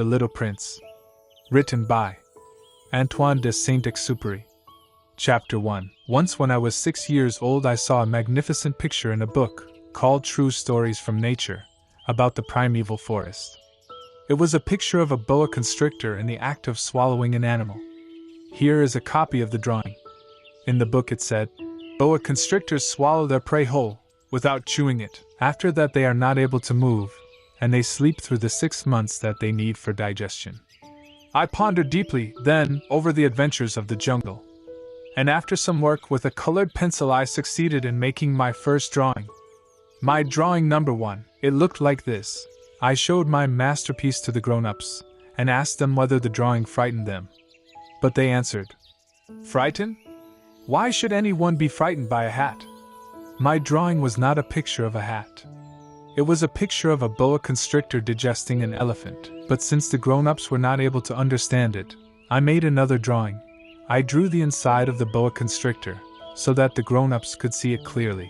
The Little Prince. Written by Antoine de Saint-Exupéry. Chapter 1. Once when I was 6 years old I saw a magnificent picture in a book, called True Stories from Nature, about the primeval forest. It was a picture of a boa constrictor in the act of swallowing an animal. Here is a copy of the drawing. In the book it said, "Boa constrictors swallow their prey whole, without chewing it. After that they are not able to move, and they sleep through the 6 months that they need for digestion." I pondered deeply, then, over the adventures of the jungle. And after some work with a colored pencil I succeeded in making my first drawing. My drawing number 1, it looked like this. I showed my masterpiece to the grown-ups, and asked them whether the drawing frightened them. But they answered, "Frighten? Why should anyone be frightened by a hat?" My drawing was not a picture of a hat. It was a picture of a boa constrictor digesting an elephant, but since the grown-ups were not able to understand it, I made another drawing. I drew the inside of the boa constrictor, so that the grown-ups could see it clearly.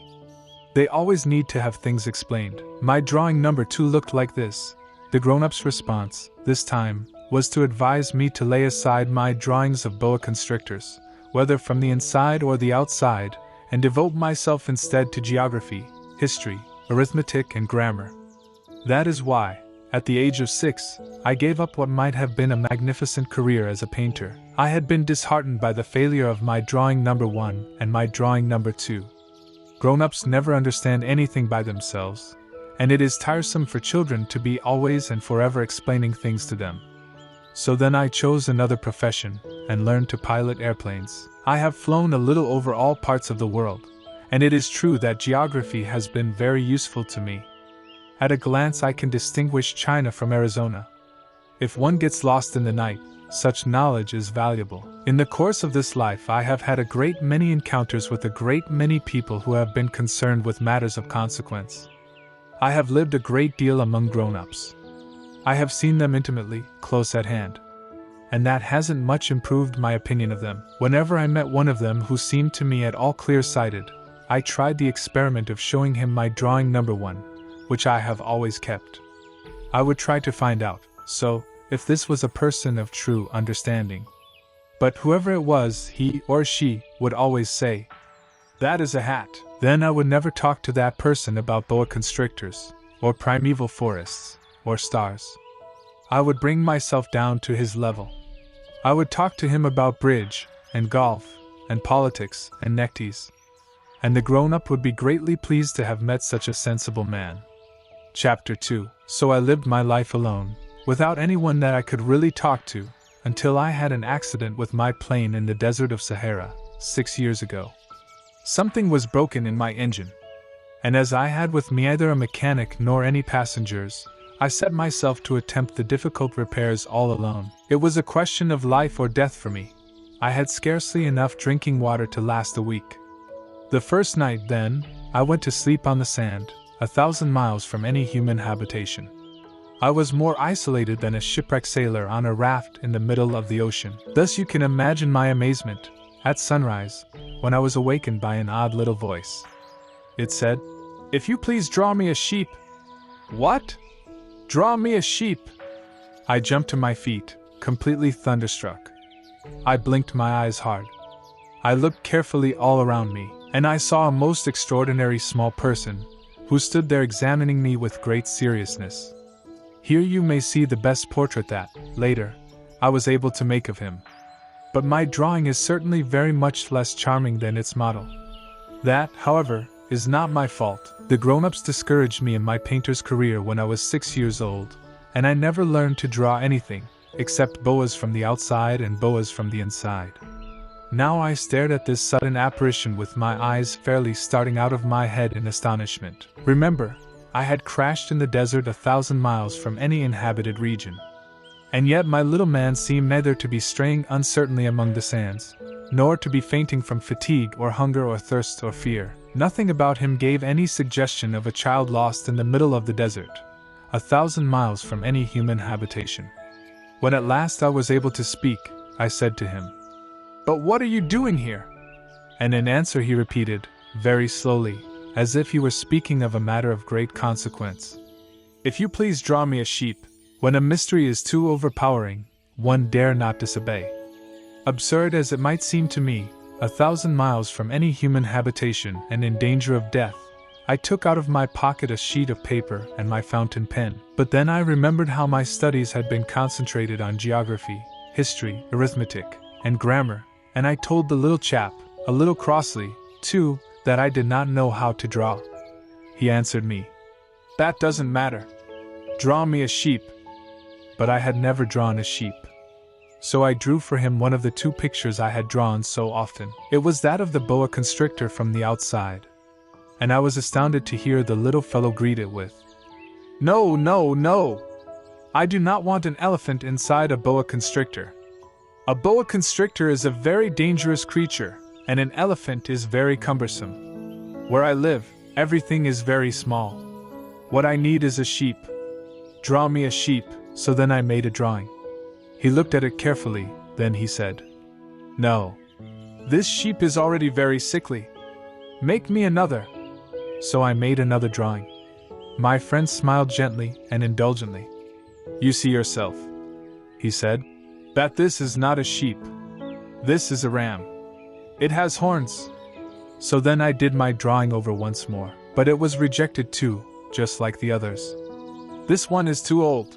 They always need to have things explained. My drawing number 2 looked like this. The grown-ups' response, this time, was to advise me to lay aside my drawings of boa constrictors, whether from the inside or the outside, and devote myself instead to geography, history, arithmetic and grammar. That is why, at the age of 6, I gave up what might have been a magnificent career as a painter. I had been disheartened by the failure of my drawing number 1 and my drawing number 2. Grown-ups never understand anything by themselves, and it is tiresome for children to be always and forever explaining things to them. So then I chose another profession, and learned to pilot airplanes. I have flown a little over all parts of the world, and it is true that geography has been very useful to me. At a glance I can distinguish China from Arizona. If one gets lost in the night, such knowledge is valuable. In the course of this life I have had a great many encounters with a great many people who have been concerned with matters of consequence. I have lived a great deal among grown-ups. I have seen them intimately, close at hand. And that hasn't much improved my opinion of them. Whenever I met one of them who seemed to me at all clear-sighted, I tried the experiment of showing him my drawing number 1, which I have always kept. I would try to find out, so, if this was a person of true understanding. But whoever it was, he or she would always say, "That is a hat." Then I would never talk to that person about boa constrictors, or primeval forests, or stars. I would bring myself down to his level. I would talk to him about bridge, and golf, and politics, and neckties. And the grown-up would be greatly pleased to have met such a sensible man. Chapter 2. So I lived my life alone, without anyone that I could really talk to, until I had an accident with my plane in the desert of Sahara, 6 years ago. Something was broken in my engine, and as I had with me neither a mechanic nor any passengers, I set myself to attempt the difficult repairs all alone. It was a question of life or death for me. I had scarcely enough drinking water to last a week. The first night, then, I went to sleep on the sand, 1,000 miles from any human habitation. I was more isolated than a shipwrecked sailor on a raft in the middle of the ocean. Thus you can imagine my amazement, at sunrise, when I was awakened by an odd little voice. It said, "If you please draw me a sheep." What? Draw me a sheep! I jumped to my feet, completely thunderstruck. I blinked my eyes hard. I looked carefully all around me, and I saw a most extraordinary small person, who stood there examining me with great seriousness. Here you may see the best portrait that, later, I was able to make of him. But my drawing is certainly very much less charming than its model. That, however, is not my fault. The grown-ups discouraged me in my painter's career when I was 6 years old, and I never learned to draw anything, except boas from the outside and boas from the inside. Now I stared at this sudden apparition with my eyes fairly starting out of my head in astonishment. Remember, I had crashed in the desert 1,000 miles from any inhabited region. And yet my little man seemed neither to be straying uncertainly among the sands, nor to be fainting from fatigue or hunger or thirst or fear. Nothing about him gave any suggestion of a child lost in the middle of the desert, 1,000 miles from any human habitation. When at last I was able to speak, I said to him, "But what are you doing here?" And in answer he repeated, very slowly, as if he were speaking of a matter of great consequence, "If you please draw me a sheep, When a mystery is too overpowering, one dare not disobey. Absurd as it might seem to me, 1,000 miles from any human habitation and in danger of death, I took out of my pocket a sheet of paper and my fountain pen. But then I remembered how my studies had been concentrated on geography, history, arithmetic, and grammar, and I told the little chap, a little crossly, too, that I did not know how to draw. He answered me, "That doesn't matter. Draw me a sheep." But I had never drawn a sheep. So I drew for him one of the 2 pictures I had drawn so often. It was that of the boa constrictor from the outside. And I was astounded to hear the little fellow greet it with, "No, no, no! I do not want an elephant inside a boa constrictor. A boa constrictor is a very dangerous creature, and an elephant is very cumbersome. Where I live, everything is very small. What I need is a sheep. Draw me a sheep." So then I made a drawing. He looked at it carefully, then he said, "No. This sheep is already very sickly. Make me another." So I made another drawing. My friend smiled gently and indulgently. "You see yourself," he said, "that this is not a sheep. This is a ram. It has horns." So then I did my drawing over once more, but it was rejected too, just like the others. "This one is too old.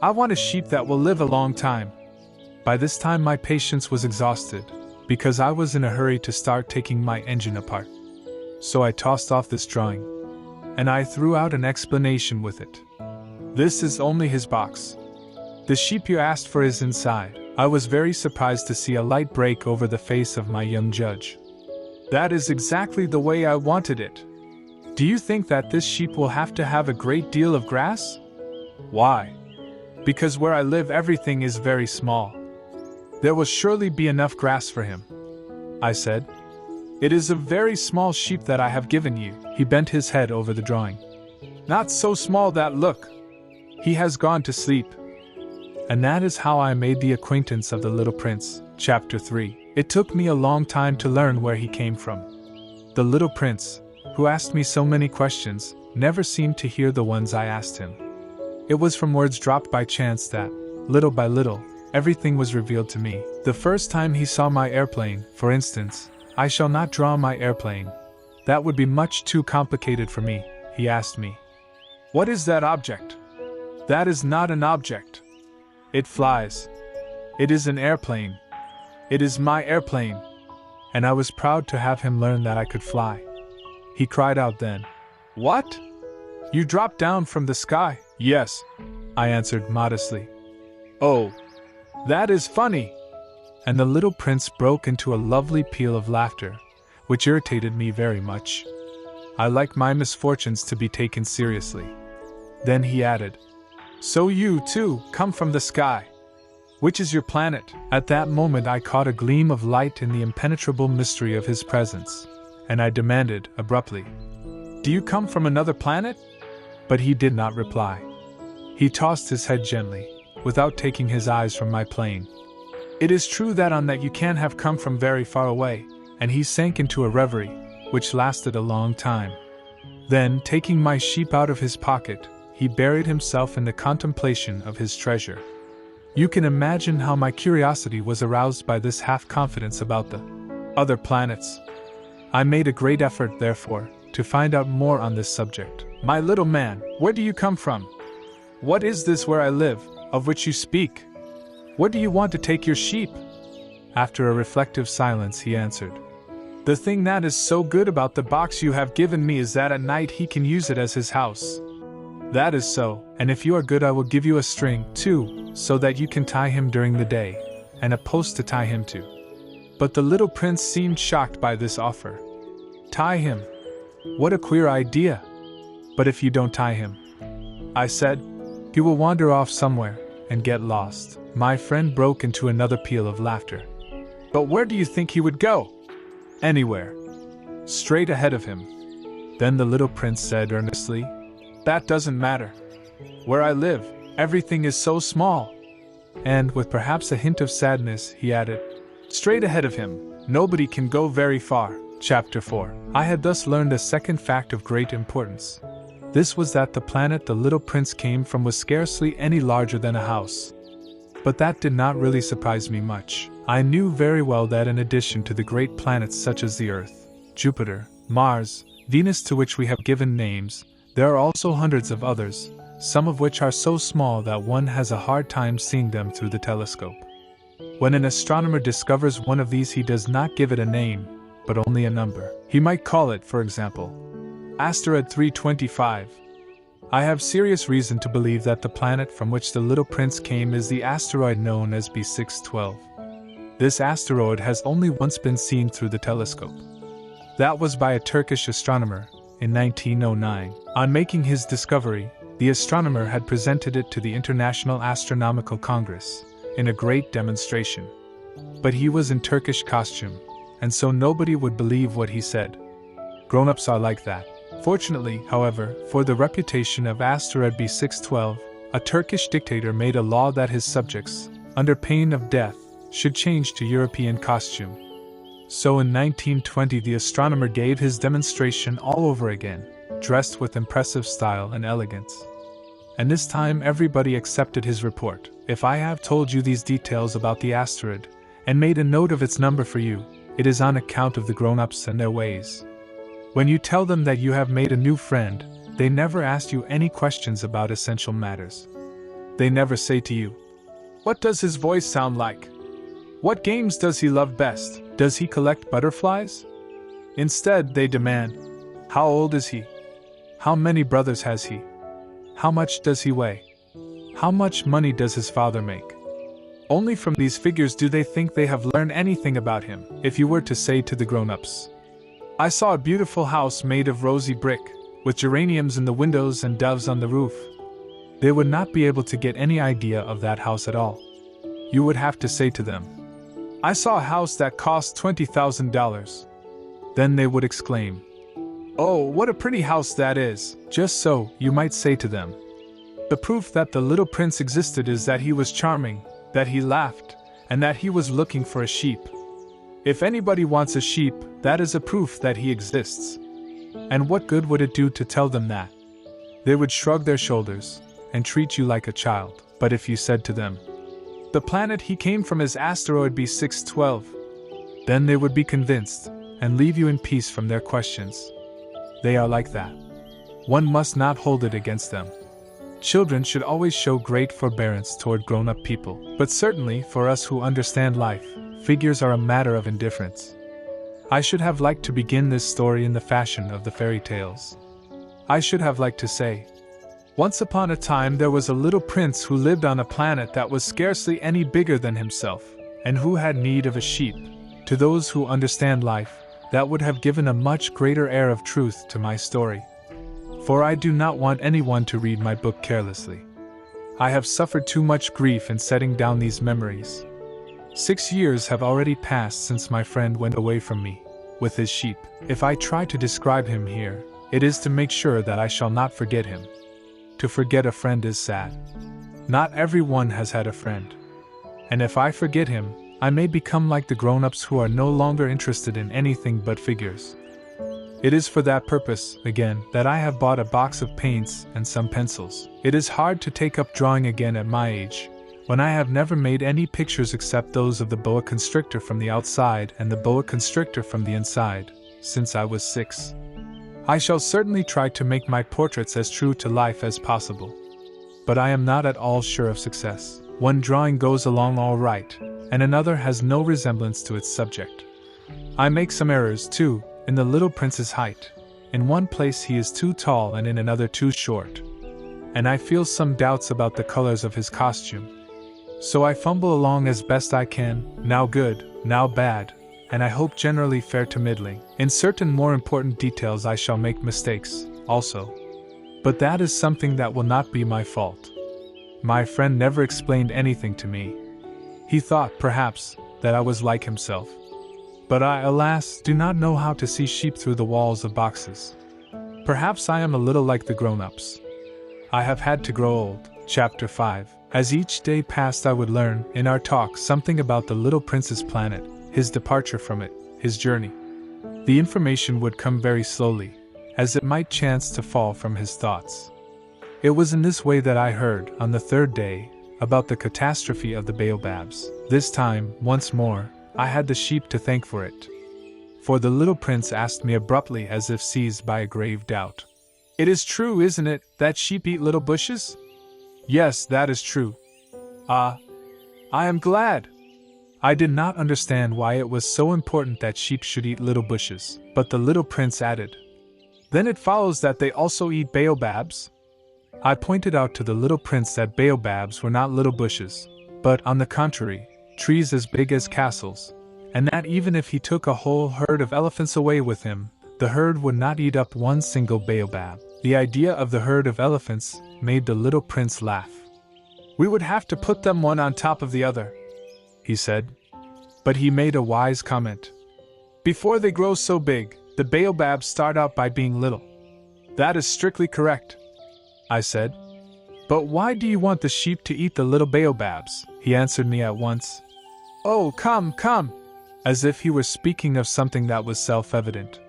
I want a sheep that will live a long time." By this time my patience was exhausted, because I was in a hurry to start taking my engine apart. So I tossed off this drawing, and I threw out an explanation with it. "This is only his box. The sheep you asked for is inside." I was very surprised to see a light break over the face of my young judge. "That is exactly the way I wanted it. Do you think that this sheep will have to have a great deal of grass?" "Why?" "Because where I live everything is very small. There will surely be enough grass for him," I said. "It is a very small sheep that I have given you." He bent his head over the drawing. "Not so small that look. He has gone to sleep." And that is how I made the acquaintance of the little prince. Chapter 3. It took me a long time to learn where he came from. The little prince, who asked me so many questions, never seemed to hear the ones I asked him. It was from words dropped by chance that, little by little, everything was revealed to me. The first time he saw my airplane, for instance, "I shall not draw my airplane. That would be much too complicated for me," he asked me. "What is that object?" "That is not an object. It flies. It is an airplane. It is my airplane." And I was proud to have him learn that I could fly. He cried out then, "What? You dropped down from the sky?" "Yes," I answered modestly. "Oh, that is funny." And the little prince broke into a lovely peal of laughter, which irritated me very much. I like my misfortunes to be taken seriously. Then he added, "So you, too, come from the sky. Which is your planet?" At that moment I caught a gleam of light in the impenetrable mystery of his presence, and I demanded, abruptly, "Do you come from another planet?" But he did not reply. He tossed his head gently, without taking his eyes from my plane. "It is true that on that you can have come from very far away," and he sank into a reverie, which lasted a long time. Then, taking my sheep out of his pocket, he buried himself in the contemplation of his treasure. You can imagine how my curiosity was aroused by this half-confidence about the other planets. I made a great effort, therefore, to find out more on this subject. "My little man, where do you come from? What is this where I live, of which you speak? Where do you want to take your sheep?" After a reflective silence he answered, "The thing that is so good about the box you have given me is that at night he can use it as his house." "That is so, and if you are good I will give you a string, too, so that you can tie him during the day, and a post to tie him to." But the little prince seemed shocked by this offer. "Tie him? What a queer idea! But if you don't tie him," I said, "he will wander off somewhere, and get lost." My friend broke into another peal of laughter. "But where do you think he would go?" "Anywhere. Straight ahead of him." Then the little prince said earnestly, "That doesn't matter. Where I live, everything is so small." And, with perhaps a hint of sadness, he added, "Straight ahead of him, nobody can go very far." Chapter 4. I had thus learned a second fact of great importance. This was that the planet the little prince came from was scarcely any larger than a house. But that did not really surprise me much. I knew very well that in addition to the great planets such as the Earth, Jupiter, Mars, Venus, to which we have given names, there are also hundreds of others, some of which are so small that one has a hard time seeing them through the telescope. When an astronomer discovers one of these, he does not give it a name, but only a number. He might call it, for example, asteroid 325. I have serious reason to believe that the planet from which the little prince came is the asteroid known as B612. This asteroid has only once been seen through the telescope. That was by a Turkish astronomer in 1909. On making his discovery, the astronomer had presented it to the International Astronomical Congress in a great demonstration. But he was in Turkish costume, and so nobody would believe what he said. Grown-ups are like that. Fortunately, however, for the reputation of asteroid B612, a Turkish dictator made a law that his subjects, under pain of death, should change to European costume. So in 1920 the astronomer gave his demonstration all over again, dressed with impressive style and elegance. And this time everybody accepted his report. If I have told you these details about the asteroid, and made a note of its number for you, it is on account of the grown-ups and their ways. When you tell them that you have made a new friend, they never ask you any questions about essential matters. They never say to you, "What does his voice sound like? What games does he love best? Does he collect butterflies?" Instead, they demand, "How old is he? How many brothers has he? How much does he weigh? How much money does his father make?" Only from these figures do they think they have learned anything about him. If you were to say to the grown-ups, "I saw a beautiful house made of rosy brick, with geraniums in the windows and doves on the roof," they would not be able to get any idea of that house at all. You would have to say to them, "I saw a house that cost $20,000. Then they would exclaim, "Oh, what a pretty house that is!" Just so, you might say to them, "The proof that the little prince existed is that he was charming, that he laughed, and that he was looking for a sheep. If anybody wants a sheep, that is a proof that he exists." And what good would it do to tell them that? They would shrug their shoulders and treat you like a child. But if you said to them, "The planet he came from is asteroid B612, then they would be convinced and leave you in peace from their questions. They are like that. One must not hold it against them. Children should always show great forbearance toward grown-up people, but certainly for us who understand life, figures are a matter of indifference. I should have liked to begin this story in the fashion of the fairy tales. I should have liked to say, "Once upon a time there was a little prince who lived on a planet that was scarcely any bigger than himself, and who had need of a sheep." To those who understand life, that would have given a much greater air of truth to my story. For I do not want anyone to read my book carelessly. I have suffered too much grief in setting down these memories. 6 years have already passed since my friend went away from me, with his sheep. If I try to describe him here, it is to make sure that I shall not forget him. To forget a friend is sad. Not everyone has had a friend. And if I forget him, I may become like the grown-ups who are no longer interested in anything but figures. It is for that purpose, again, that I have bought a box of paints and some pencils. It is hard to take up drawing again at my age, when I have never made any pictures except those of the boa constrictor from the outside and the boa constrictor from the inside, since I was 6. I shall certainly try to make my portraits as true to life as possible. But I am not at all sure of success. One drawing goes along all right, and another has no resemblance to its subject. I make some errors, too, in the little prince's height. In one place he is too tall and in another too short. And I feel some doubts about the colors of his costume. So I fumble along as best I can, now good, now bad, and I hope generally fair to middling. In certain more important details I shall make mistakes, also. But that is something that will not be my fault. My friend never explained anything to me. He thought, perhaps, that I was like himself. But I, alas, do not know how to see sheep through the walls of boxes. Perhaps I am a little like the grown-ups. I have had to grow old. Chapter 5. As each day passed I would learn, in our talk, something about the little prince's planet, his departure from it, his journey. The information would come very slowly, as it might chance to fall from his thoughts. It was in this way that I heard, on the third day, about the catastrophe of the baobabs. This time, once more, I had the sheep to thank for it. For the little prince asked me abruptly, as if seized by a grave doubt. "It is true, isn't it, that sheep eat little bushes?" "Yes, that is true." "Ah, I am glad." I did not understand why it was so important that sheep should eat little bushes, but the little prince added, "Then it follows that they also eat baobabs?" I pointed out to the little prince that baobabs were not little bushes, but, on the contrary, trees as big as castles, and that even if he took a whole herd of elephants away with him, the herd would not eat up one single baobab. The idea of the herd of elephants made the little prince laugh. "We would have to put them one on top of the other," he said. But he made a wise comment. "Before they grow so big, the baobabs start out by being little." "That is strictly correct," I said. "But why do you want the sheep to eat the little baobabs?" He answered me at once. "Oh, come, come!" as if he were speaking of something that was self-evident.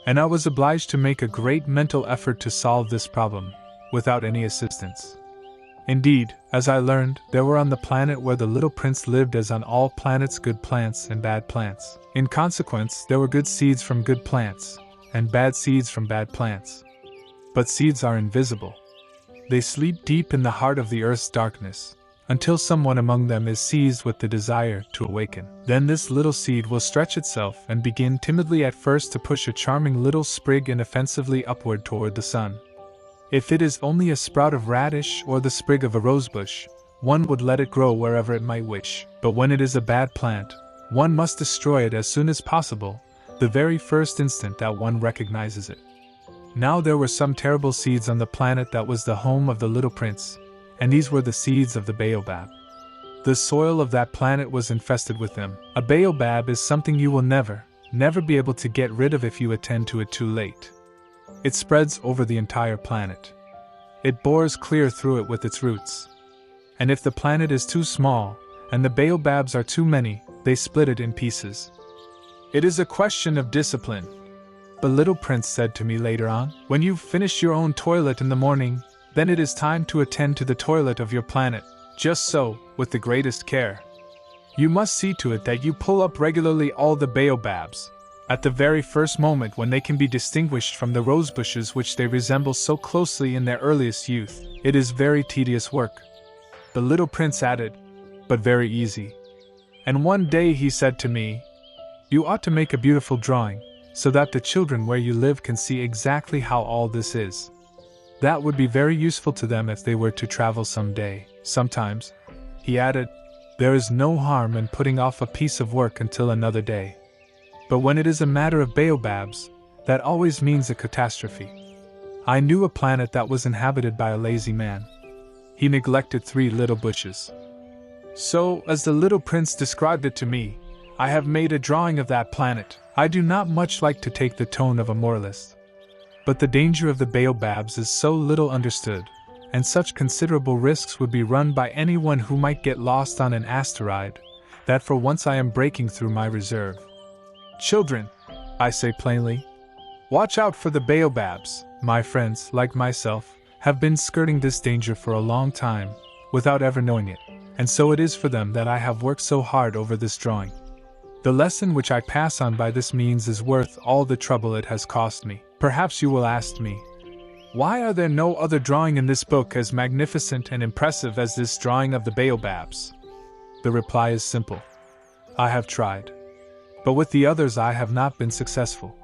And I was obliged to make a great mental effort to solve this problem, without any assistance. Indeed, as I learned, there were on the planet where the little prince lived, as on all planets, good plants and bad plants. In consequence, there were good seeds from good plants, and bad seeds from bad plants. But seeds are invisible. They sleep deep in the heart of the earth's darkness, until someone among them is seized with the desire to awaken. Then this little seed will stretch itself and begin timidly at first to push a charming little sprig inoffensively upward toward the sun. If it is only a sprout of radish or the sprig of a rosebush, one would let it grow wherever it might wish. But when it is a bad plant, one must destroy it as soon as possible, the very first instant that one recognizes it. Now there were some terrible seeds on the planet that was the home of the little prince, and these were the seeds of the baobab. The soil of that planet was infested with them. A baobab is something you will never be able to get rid of if you attend to it too late. It spreads over the entire planet. It bores clear through it with its roots. And if the planet is too small, and the baobabs are too many, they split it in pieces. It is a question of discipline. The little prince said to me later on, "When you've finished your own toilet in the morning, then it is time to attend to the toilet of your planet, just so, with the greatest care. You must see to it that you pull up regularly all the baobabs, at the very first moment when they can be distinguished from the rosebushes which they resemble so closely in their earliest youth. It is very tedious work," the little prince added, "but very easy." And one day he said to me, "You ought to make a beautiful drawing, so that the children where you live can see exactly how all this is. That would be very useful to them if they were to travel some day. Sometimes," he added, "there is no harm in putting off a piece of work until another day. But when it is a matter of baobabs, that always means a catastrophe." I knew a planet that was inhabited by a lazy man. He neglected 3 little bushes. So, as the little prince described it to me, I have made a drawing of that planet. I do not much like to take the tone of a moralist. But the danger of the baobabs is so little understood, and such considerable risks would be run by anyone who might get lost on an asteroid, that for once I am breaking through my reserve. Children, I say plainly, watch out for the baobabs. My friends, like myself, have been skirting this danger for a long time, without ever knowing it, and so it is for them that I have worked so hard over this drawing. The lesson which I pass on by this means is worth all the trouble it has cost me. Perhaps you will ask me, why are there no other drawing in this book as magnificent and impressive as this drawing of the baobabs? The reply is simple. I have tried. But with the others I have not been successful.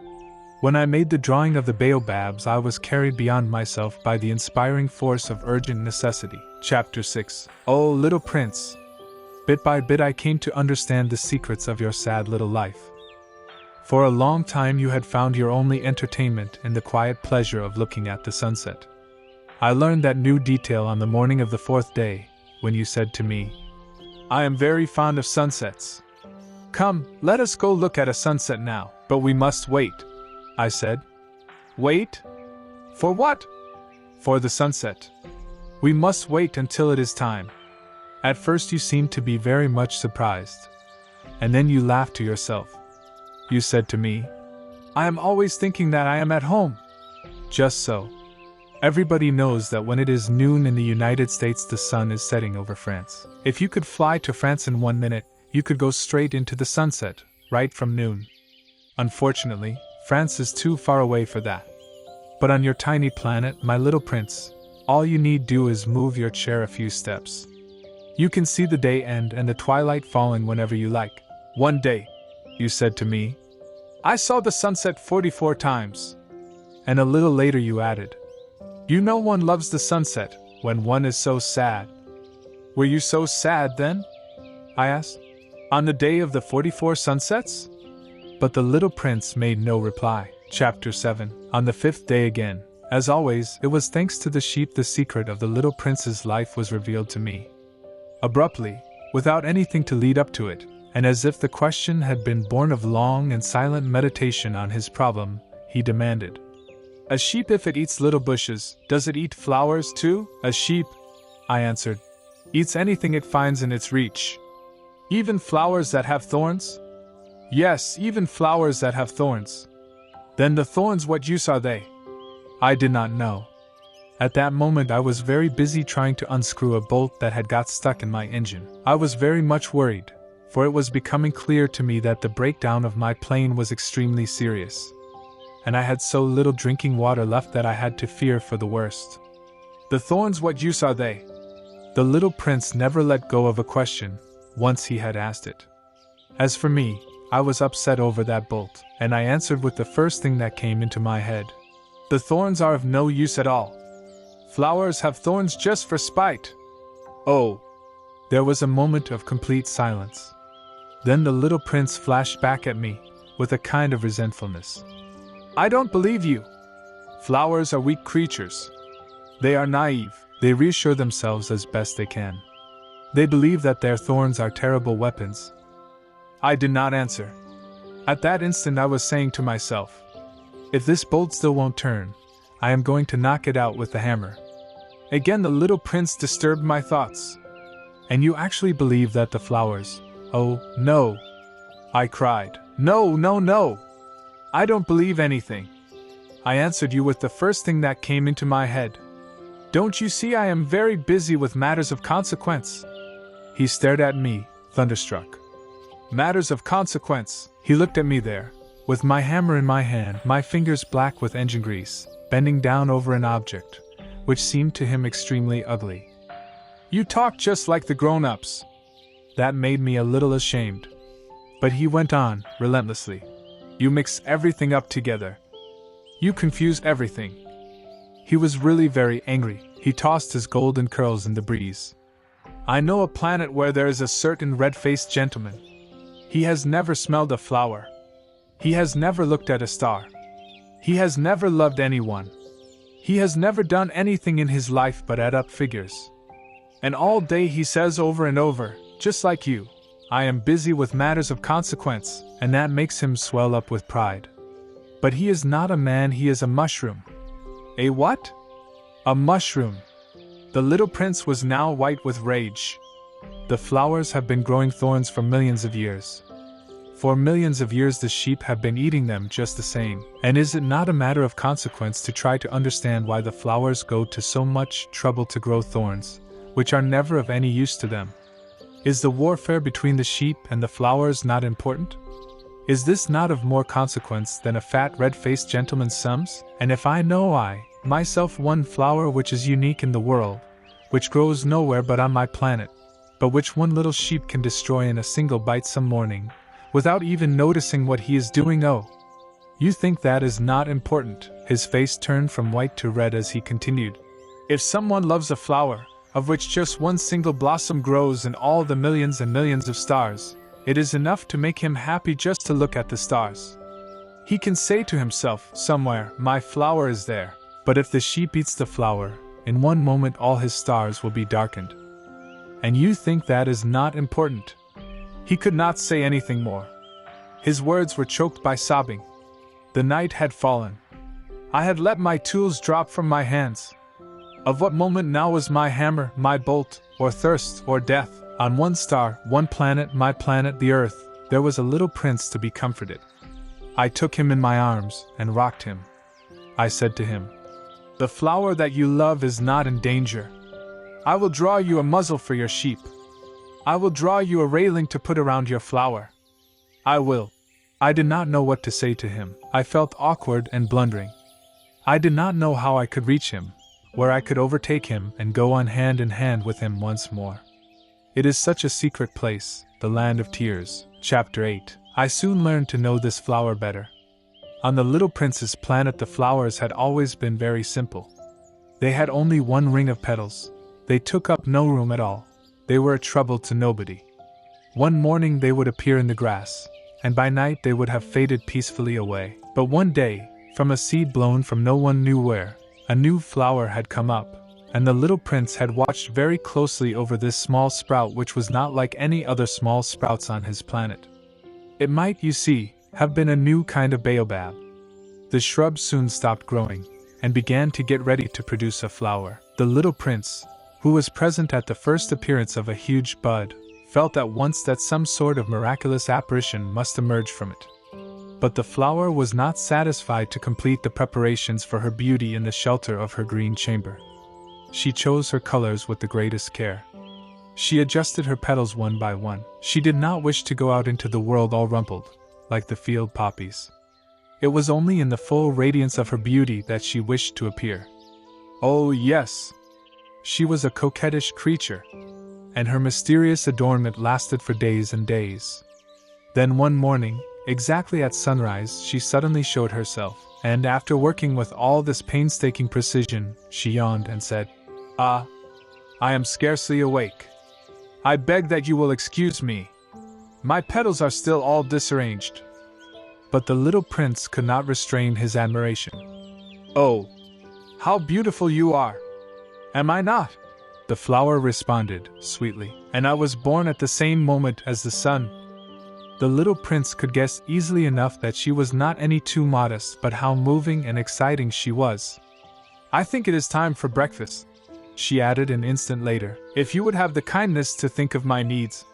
When I made the drawing of the baobabs, I was carried beyond myself by the inspiring force of urgent necessity. Chapter 6. Oh, little prince! Bit by bit I came to understand the secrets of your sad little life. For a long time you had found your only entertainment in the quiet pleasure of looking at the sunset. I learned that new detail on the morning of the 4th day, when you said to me, "I am very fond of sunsets. Come, let us go look at a sunset now." "But we must wait," I said. "Wait? For what?" "For the sunset. We must wait until it is time." At first you seemed to be very much surprised. And then you laughed to yourself. You said to me, "I am always thinking that I am at home." Just so. Everybody knows that when it is noon in the United States, the sun is setting over France. If you could fly to France in 1 minute, you could go straight into the sunset, right from noon. Unfortunately, France is too far away for that. But on your tiny planet, my little prince, all you need do is move your chair a few steps. You can see the day end and the twilight falling whenever you like. One day, you said to me, I saw the sunset 44 times. And a little later you added, you know one loves the sunset when one is so sad. Were you so sad then? I asked. On the day of the 44 sunsets? But the little prince made no reply. Chapter 7. On the 5th day again, as always, it was thanks to the sheep the secret of the little prince's life was revealed to me. Abruptly, without anything to lead up to it, and as if the question had been born of long and silent meditation on his problem, he demanded, a sheep, if it eats little bushes, does it eat flowers too? A sheep, I answered, eats anything it finds in its reach. Even flowers that have thorns? Yes, even flowers that have thorns. Then the thorns, what use are they? I did not know. At that moment I was very busy trying to unscrew a bolt that had got stuck in my engine. I was very much worried, for it was becoming clear to me that the breakdown of my plane was extremely serious. And I had so little drinking water left that I had to fear for the worst. The thorns, what use are they? The little prince never let go of a question, once he had asked it. As for me, I was upset over that bolt, and I answered with the first thing that came into my head. The thorns are of no use at all. Flowers have thorns just for spite. Oh! There was a moment of complete silence. Then the little prince flashed back at me, with a kind of resentfulness. I don't believe you. Flowers are weak creatures. They are naive. They reassure themselves as best they can. They believe that their thorns are terrible weapons. I did not answer. At that instant I was saying to myself, if this bolt still won't turn, I am going to knock it out with the hammer. Again the little prince disturbed my thoughts. And you actually believe that the flowers— Oh, no! I cried. No, no, no! I don't believe anything. I answered you with the first thing that came into my head. Don't you see I am very busy with matters of consequence? He stared at me, thunderstruck. Matters of consequence. He looked at me there, with my hammer in my hand, my fingers black with engine grease, bending down over an object, which seemed to him extremely ugly. You talk just like the grown-ups. That made me a little ashamed. But he went on, relentlessly. You mix everything up together. You confuse everything. He was really very angry. He tossed his golden curls in the breeze. I know a planet where there is a certain red-faced gentleman. He has never smelled a flower. He has never looked at a star. He has never loved anyone. He has never done anything in his life but add up figures. And all day he says over and over, just like you, I am busy with matters of consequence, and that makes him swell up with pride. But he is not a man, he is a mushroom. A what? A mushroom. The little prince was now white with rage. The flowers have been growing thorns for millions of years. For millions of years the sheep have been eating them just the same. And is it not a matter of consequence to try to understand why the flowers go to so much trouble to grow thorns, which are never of any use to them? Is the warfare between the sheep and the flowers not important? Is this not of more consequence than a fat red-faced gentleman's sums? And if I know myself one flower which is unique in the world, which grows nowhere but on my planet, but which one little sheep can destroy in a single bite some morning, without even noticing what he is doing, oh, you think that is not important? His face turned from white to red as he continued. If someone loves a flower, of which just one single blossom grows in all the millions and millions of stars, it is enough to make him happy just to look at the stars. He can say to himself, somewhere, my flower is there. But if the sheep eats the flower, in one moment all his stars will be darkened. And you think that is not important? He could not say anything more. His words were choked by sobbing. The night had fallen. I had let my tools drop from my hands. Of what moment now was my hammer, my bolt, or thirst, or death? On one star, one planet, my planet, the Earth, there was a little prince to be comforted. I took him in my arms and rocked him. I said to him, The flower that you love is not in danger. I will draw you a muzzle for your sheep. I will draw you a railing to put around your flower. I will. I did not know what to say to him. I felt awkward and blundering. I did not know how I could reach him, where I could overtake him and go on hand in hand with him once more. It is such a secret place, the land of tears. Chapter 8. I soon learned to know this flower better. On the little prince's planet, the flowers had always been very simple. They had only one ring of petals. They took up no room at all. They were a trouble to nobody. One morning they would appear in the grass, and by night they would have faded peacefully away. But one day, from a seed blown from no one knew where, a new flower had come up, and the little prince had watched very closely over this small sprout, which was not like any other small sprouts on his planet. It might, you see, have been a new kind of baobab. The shrub soon stopped growing, and began to get ready to produce a flower. The little prince, who was present at the first appearance of a huge bud, felt at once that some sort of miraculous apparition must emerge from it. But the flower was not satisfied to complete the preparations for her beauty in the shelter of her green chamber. She chose her colors with the greatest care. She adjusted her petals one by one. She did not wish to go out into the world all rumpled, like the field poppies. It was only in the full radiance of her beauty that she wished to appear. Oh yes! She was a coquettish creature, and her mysterious adornment lasted for days and days. Then one morning, exactly at sunrise, she suddenly showed herself, and after working with all this painstaking precision, she yawned and said, "Ah, I am scarcely awake. I beg that you will excuse me. My petals are still all disarranged." But the little prince could not restrain his admiration. "Oh, how beautiful you are! Am I not?" The flower responded, sweetly, "And I was born at the same moment as the sun." The little prince could guess easily enough that she was not any too modest, but how moving and exciting she was. "I think it is time for breakfast," she added an instant later, "if you would have the kindness to think of my needs."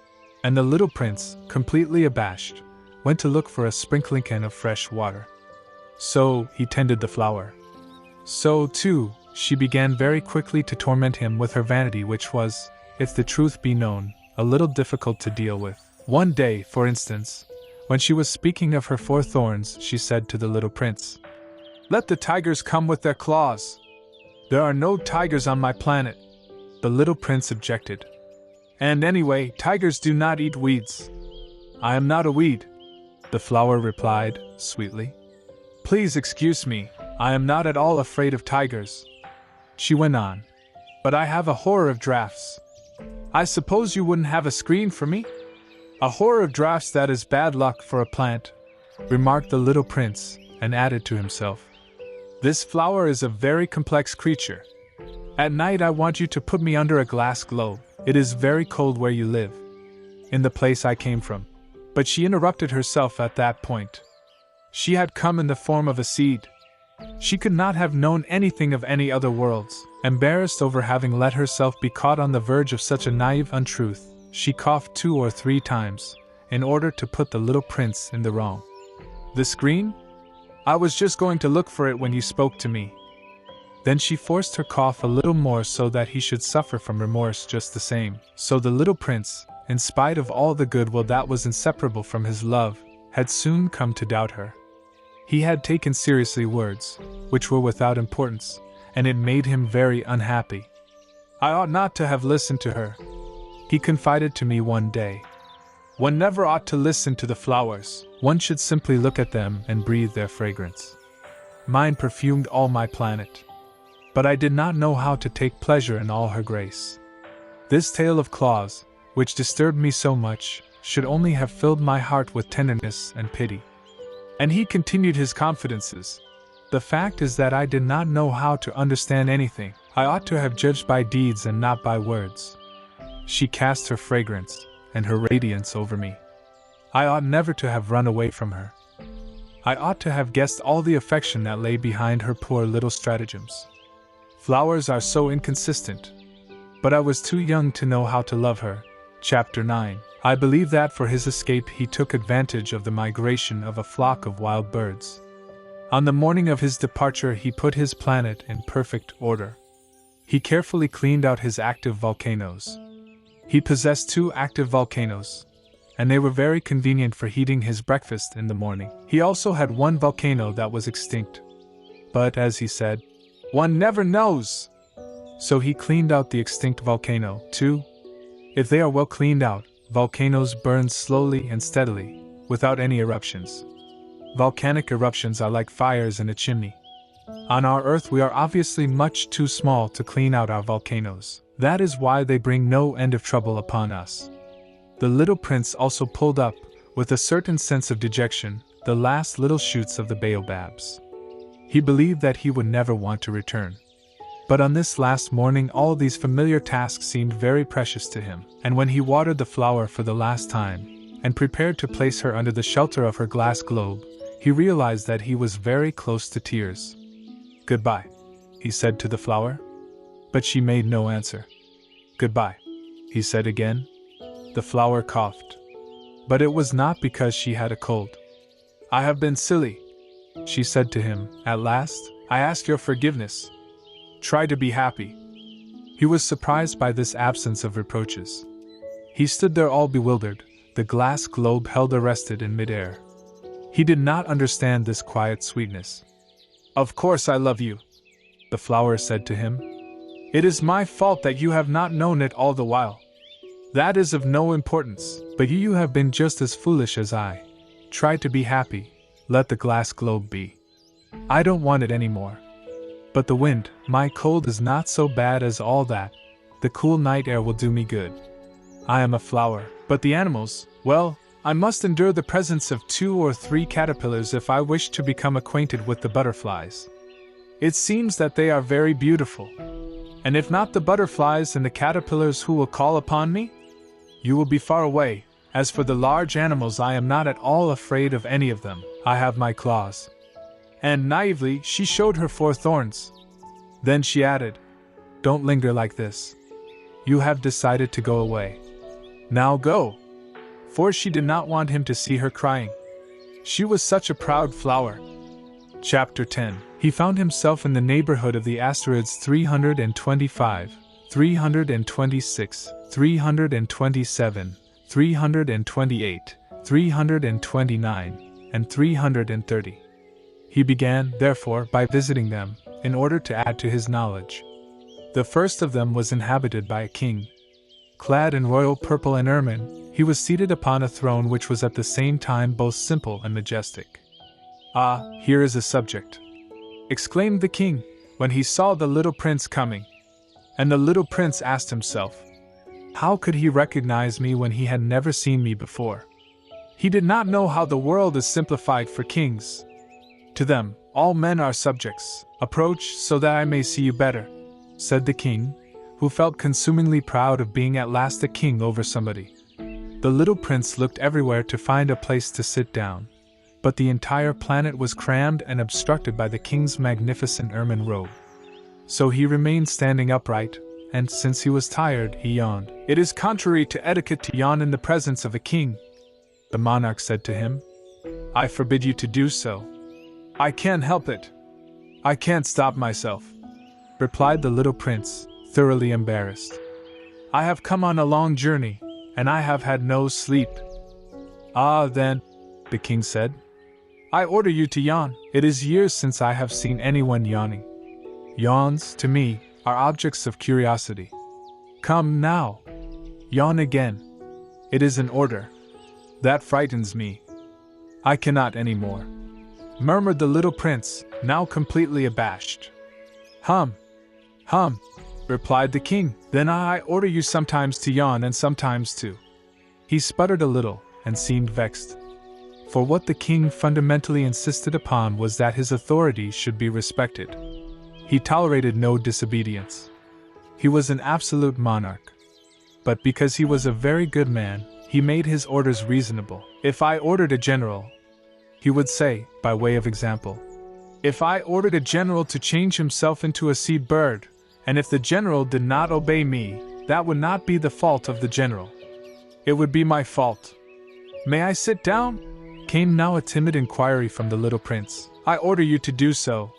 And the little prince, completely abashed, went to look for a sprinkling can of fresh water. So he tended the flower. So, too, she began very quickly to torment him with her vanity, which was, if the truth be known, a little difficult to deal with. One day, for instance, when she was speaking of her 4 thorns, she said to the little prince, "Let the tigers come with their claws. There are no tigers on my planet." The little prince objected. "And anyway, tigers do not eat weeds." "I am not a weed," the flower replied, sweetly. "Please excuse me, I am not at all afraid of tigers." She went on, "But I have a horror of drafts. I suppose you wouldn't have a screen for me?" "A horror of drafts, that is bad luck for a plant," remarked the little prince, and added to himself, "This flower is a very complex creature. At night I want you to put me under a glass globe. It is very cold where you live, in the place I came from." But she interrupted herself at that point. She had come in the form of a seed. She could not have known anything of any other worlds. Embarrassed over having let herself be caught on the verge of such a naive untruth, she coughed 2 or 3 times, in order to put the little prince in the wrong. "The screen? I was just going to look for it when you spoke to me." Then she forced her cough a little more so that he should suffer from remorse just the same. So the little prince, in spite of all the goodwill that was inseparable from his love, had soon come to doubt her. He had taken seriously words, which were without importance, and it made him very unhappy. "I ought not to have listened to her," he confided to me one day. "One never ought to listen to the flowers. One should simply look at them and breathe their fragrance. Mine perfumed all my planet. But I did not know how to take pleasure in all her grace. This tale of claws, which disturbed me so much, should only have filled my heart with tenderness and pity." And he continued his confidences. "The fact is that I did not know how to understand anything. I ought to have judged by deeds and not by words. She cast her fragrance and her radiance over me. I ought never to have run away from her. I ought to have guessed all the affection that lay behind her poor little stratagems. Flowers are so inconsistent. But I was too young to know how to love her." Chapter 9. I believe that for his escape he took advantage of the migration of a flock of wild birds. On the morning of his departure, he put his planet in perfect order. He carefully cleaned out his active volcanoes. He possessed 2 active volcanoes, and they were very convenient for heating his breakfast in the morning. He also had 1 volcano that was extinct. But, as he said, one never knows! So he cleaned out the extinct volcano, too. If they are well cleaned out, volcanoes burn slowly and steadily, without any eruptions. Volcanic eruptions are like fires in a chimney. On our Earth, we are obviously much too small to clean out our volcanoes. That is why they bring no end of trouble upon us. The little prince also pulled up, with a certain sense of dejection, the last little shoots of the baobabs. He believed that he would never want to return. But on this last morning, all these familiar tasks seemed very precious to him, and when he watered the flower for the last time, and prepared to place her under the shelter of her glass globe, he realized that he was very close to tears. "Goodbye," he said to the flower. But she made no answer. "Goodbye," he said again. The flower coughed. But it was not because she had a cold. "I have been silly," she said to him, at last. "I ask your forgiveness. Try to be happy." He was surprised by this absence of reproaches. He stood there all bewildered, the glass globe held arrested in midair. He did not understand this quiet sweetness. "Of course I love you," the flower said to him. "It is my fault that you have not known it all the while. That is of no importance, but you have been just as foolish as I. Try to be happy, let the glass globe be. I don't want it anymore. But the wind, my cold is not so bad as all that. The cool night air will do me good. I am a flower, but the animals, well, I must endure the presence of 2 or 3 caterpillars if I wish to become acquainted with the butterflies. It seems that they are very beautiful. And if not the butterflies and the caterpillars, who will call upon me? You will be far away. As for the large animals, I am not at all afraid of any of them. I have my claws." And naively, she showed her 4 thorns. Then she added, "Don't linger like this. You have decided to go away. Now go." For she did not want him to see her crying. She was such a proud flower. Chapter 10. He found himself in the neighborhood of the asteroids 325, 326, 327, 328, 329, and 330. He began, therefore, by visiting them, in order to add to his knowledge. The first of them was inhabited by a king. Clad in royal purple and ermine, he was seated upon a throne which was at the same time both simple and majestic. "Ah, here is a subject," exclaimed the king, when he saw the little prince coming. And the little prince asked himself, how could he recognize me when he had never seen me before? He did not know how the world is simplified for kings. To them, all men are subjects. "Approach so that I may see you better," said the king, who felt consumingly proud of being at last a king over somebody. The little prince looked everywhere to find a place to sit down, but the entire planet was crammed and obstructed by the king's magnificent ermine robe. So he remained standing upright, and since he was tired, he yawned. "It is contrary to etiquette to yawn in the presence of a king," the monarch said to him. "I forbid you to do so." "I can't help it. I can't stop myself," replied the little prince, thoroughly embarrassed. "I have come on a long journey, and I have had no sleep." "Ah, then," the king said, "I order you to yawn. It is years since I have seen anyone yawning. Yawns, to me, are objects of curiosity. Come now, yawn again. It is an order. That frightens me. I cannot any more," murmured the little prince, now completely abashed. Hum, replied the king. "Then I order you sometimes to yawn and sometimes to." He sputtered a little, and seemed vexed. For what the king fundamentally insisted upon was that his authority should be respected. He tolerated no disobedience. He was an absolute monarch. But because he was a very good man, he made his orders reasonable. If I ordered a general, he would say, by way of example, if I ordered a general to change himself into a sea bird, and if the general did not obey me, that would not be the fault of the general. It would be my fault. "May I sit down?" came now a timid inquiry from the little prince. I order you to do so.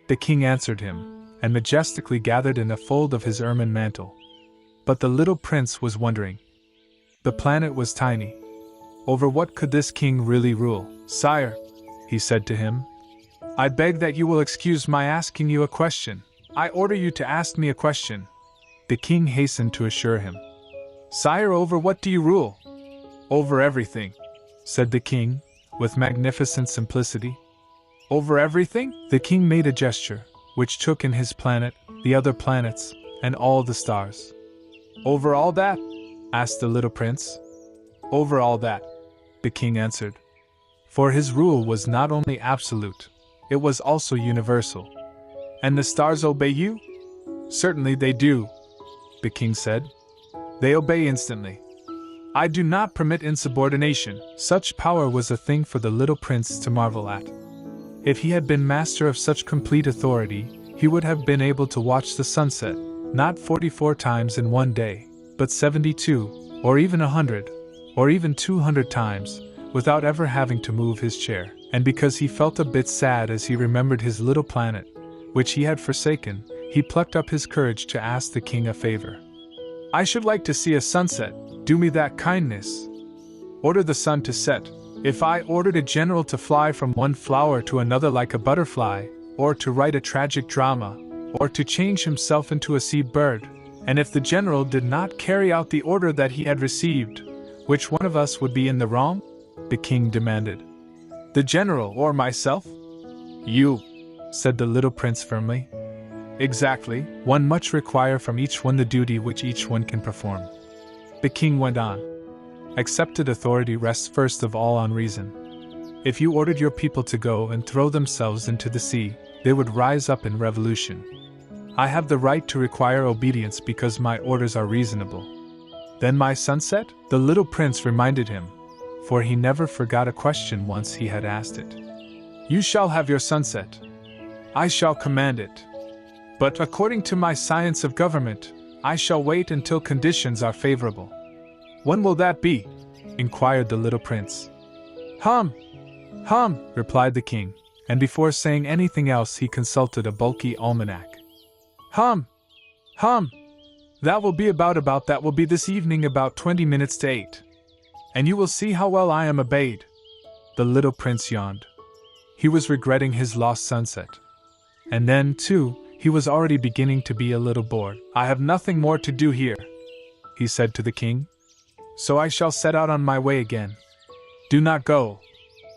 The king answered him, and majestically gathered in a fold of his ermine mantle. But the little prince was wondering. The planet was tiny. Over what could this king really rule? Sire, he said to him, I beg that you will excuse my asking you a question. I order you to ask me a question. The king hastened to assure him. Sire, over what do you rule? Over everything, said the king, with magnificent simplicity. Over everything? The king made a gesture, which took in his planet, the other planets, and all the stars. Over all that? Asked the little prince. Over all that, the king answered. For his rule was not only absolute, it was also universal. And the stars obey you? Certainly they do, the king said. They obey instantly. I do not permit insubordination. Such power was a thing for the little prince to marvel at. If he had been master of such complete authority, he would have been able to watch the sunset, not 44 times in one day, but 72, or even 100, or even 200 times, without ever having to move his chair. And because he felt a bit sad as he remembered his little planet, which he had forsaken, he plucked up his courage to ask the king a favor. I should like to see a sunset. Do me that kindness. Order the sun to set. If I ordered a general to fly from one flower to another like a butterfly, or to write a tragic drama, or to change himself into a sea bird, and if the general did not carry out the order that he had received, which one of us would be in the wrong? The king demanded. The general or myself? You, said the little prince firmly. Exactly, one must require from each one the duty which each one can perform. The king went on. Accepted authority rests first of all on reason. If you ordered your people to go and throw themselves into the sea, they would rise up in revolution. I have the right to require obedience because my orders are reasonable. Then my sunset? The little prince reminded him, for he never forgot a question once he had asked it. You shall have your sunset. I shall command it. But according to my science of government, I shall wait until conditions are favorable. When will that be? Inquired the little prince. Hum! Hum! Replied the king, and before saying anything else he consulted a bulky almanac. Hum! Hum! That will be that will be this evening about 20 minutes to 8. And you will see how well I am obeyed. The little prince yawned. He was regretting his lost sunset. And then, too, he was already beginning to be a little bored. I have nothing more to do here, he said to the king. So I shall set out on my way again. Do not go,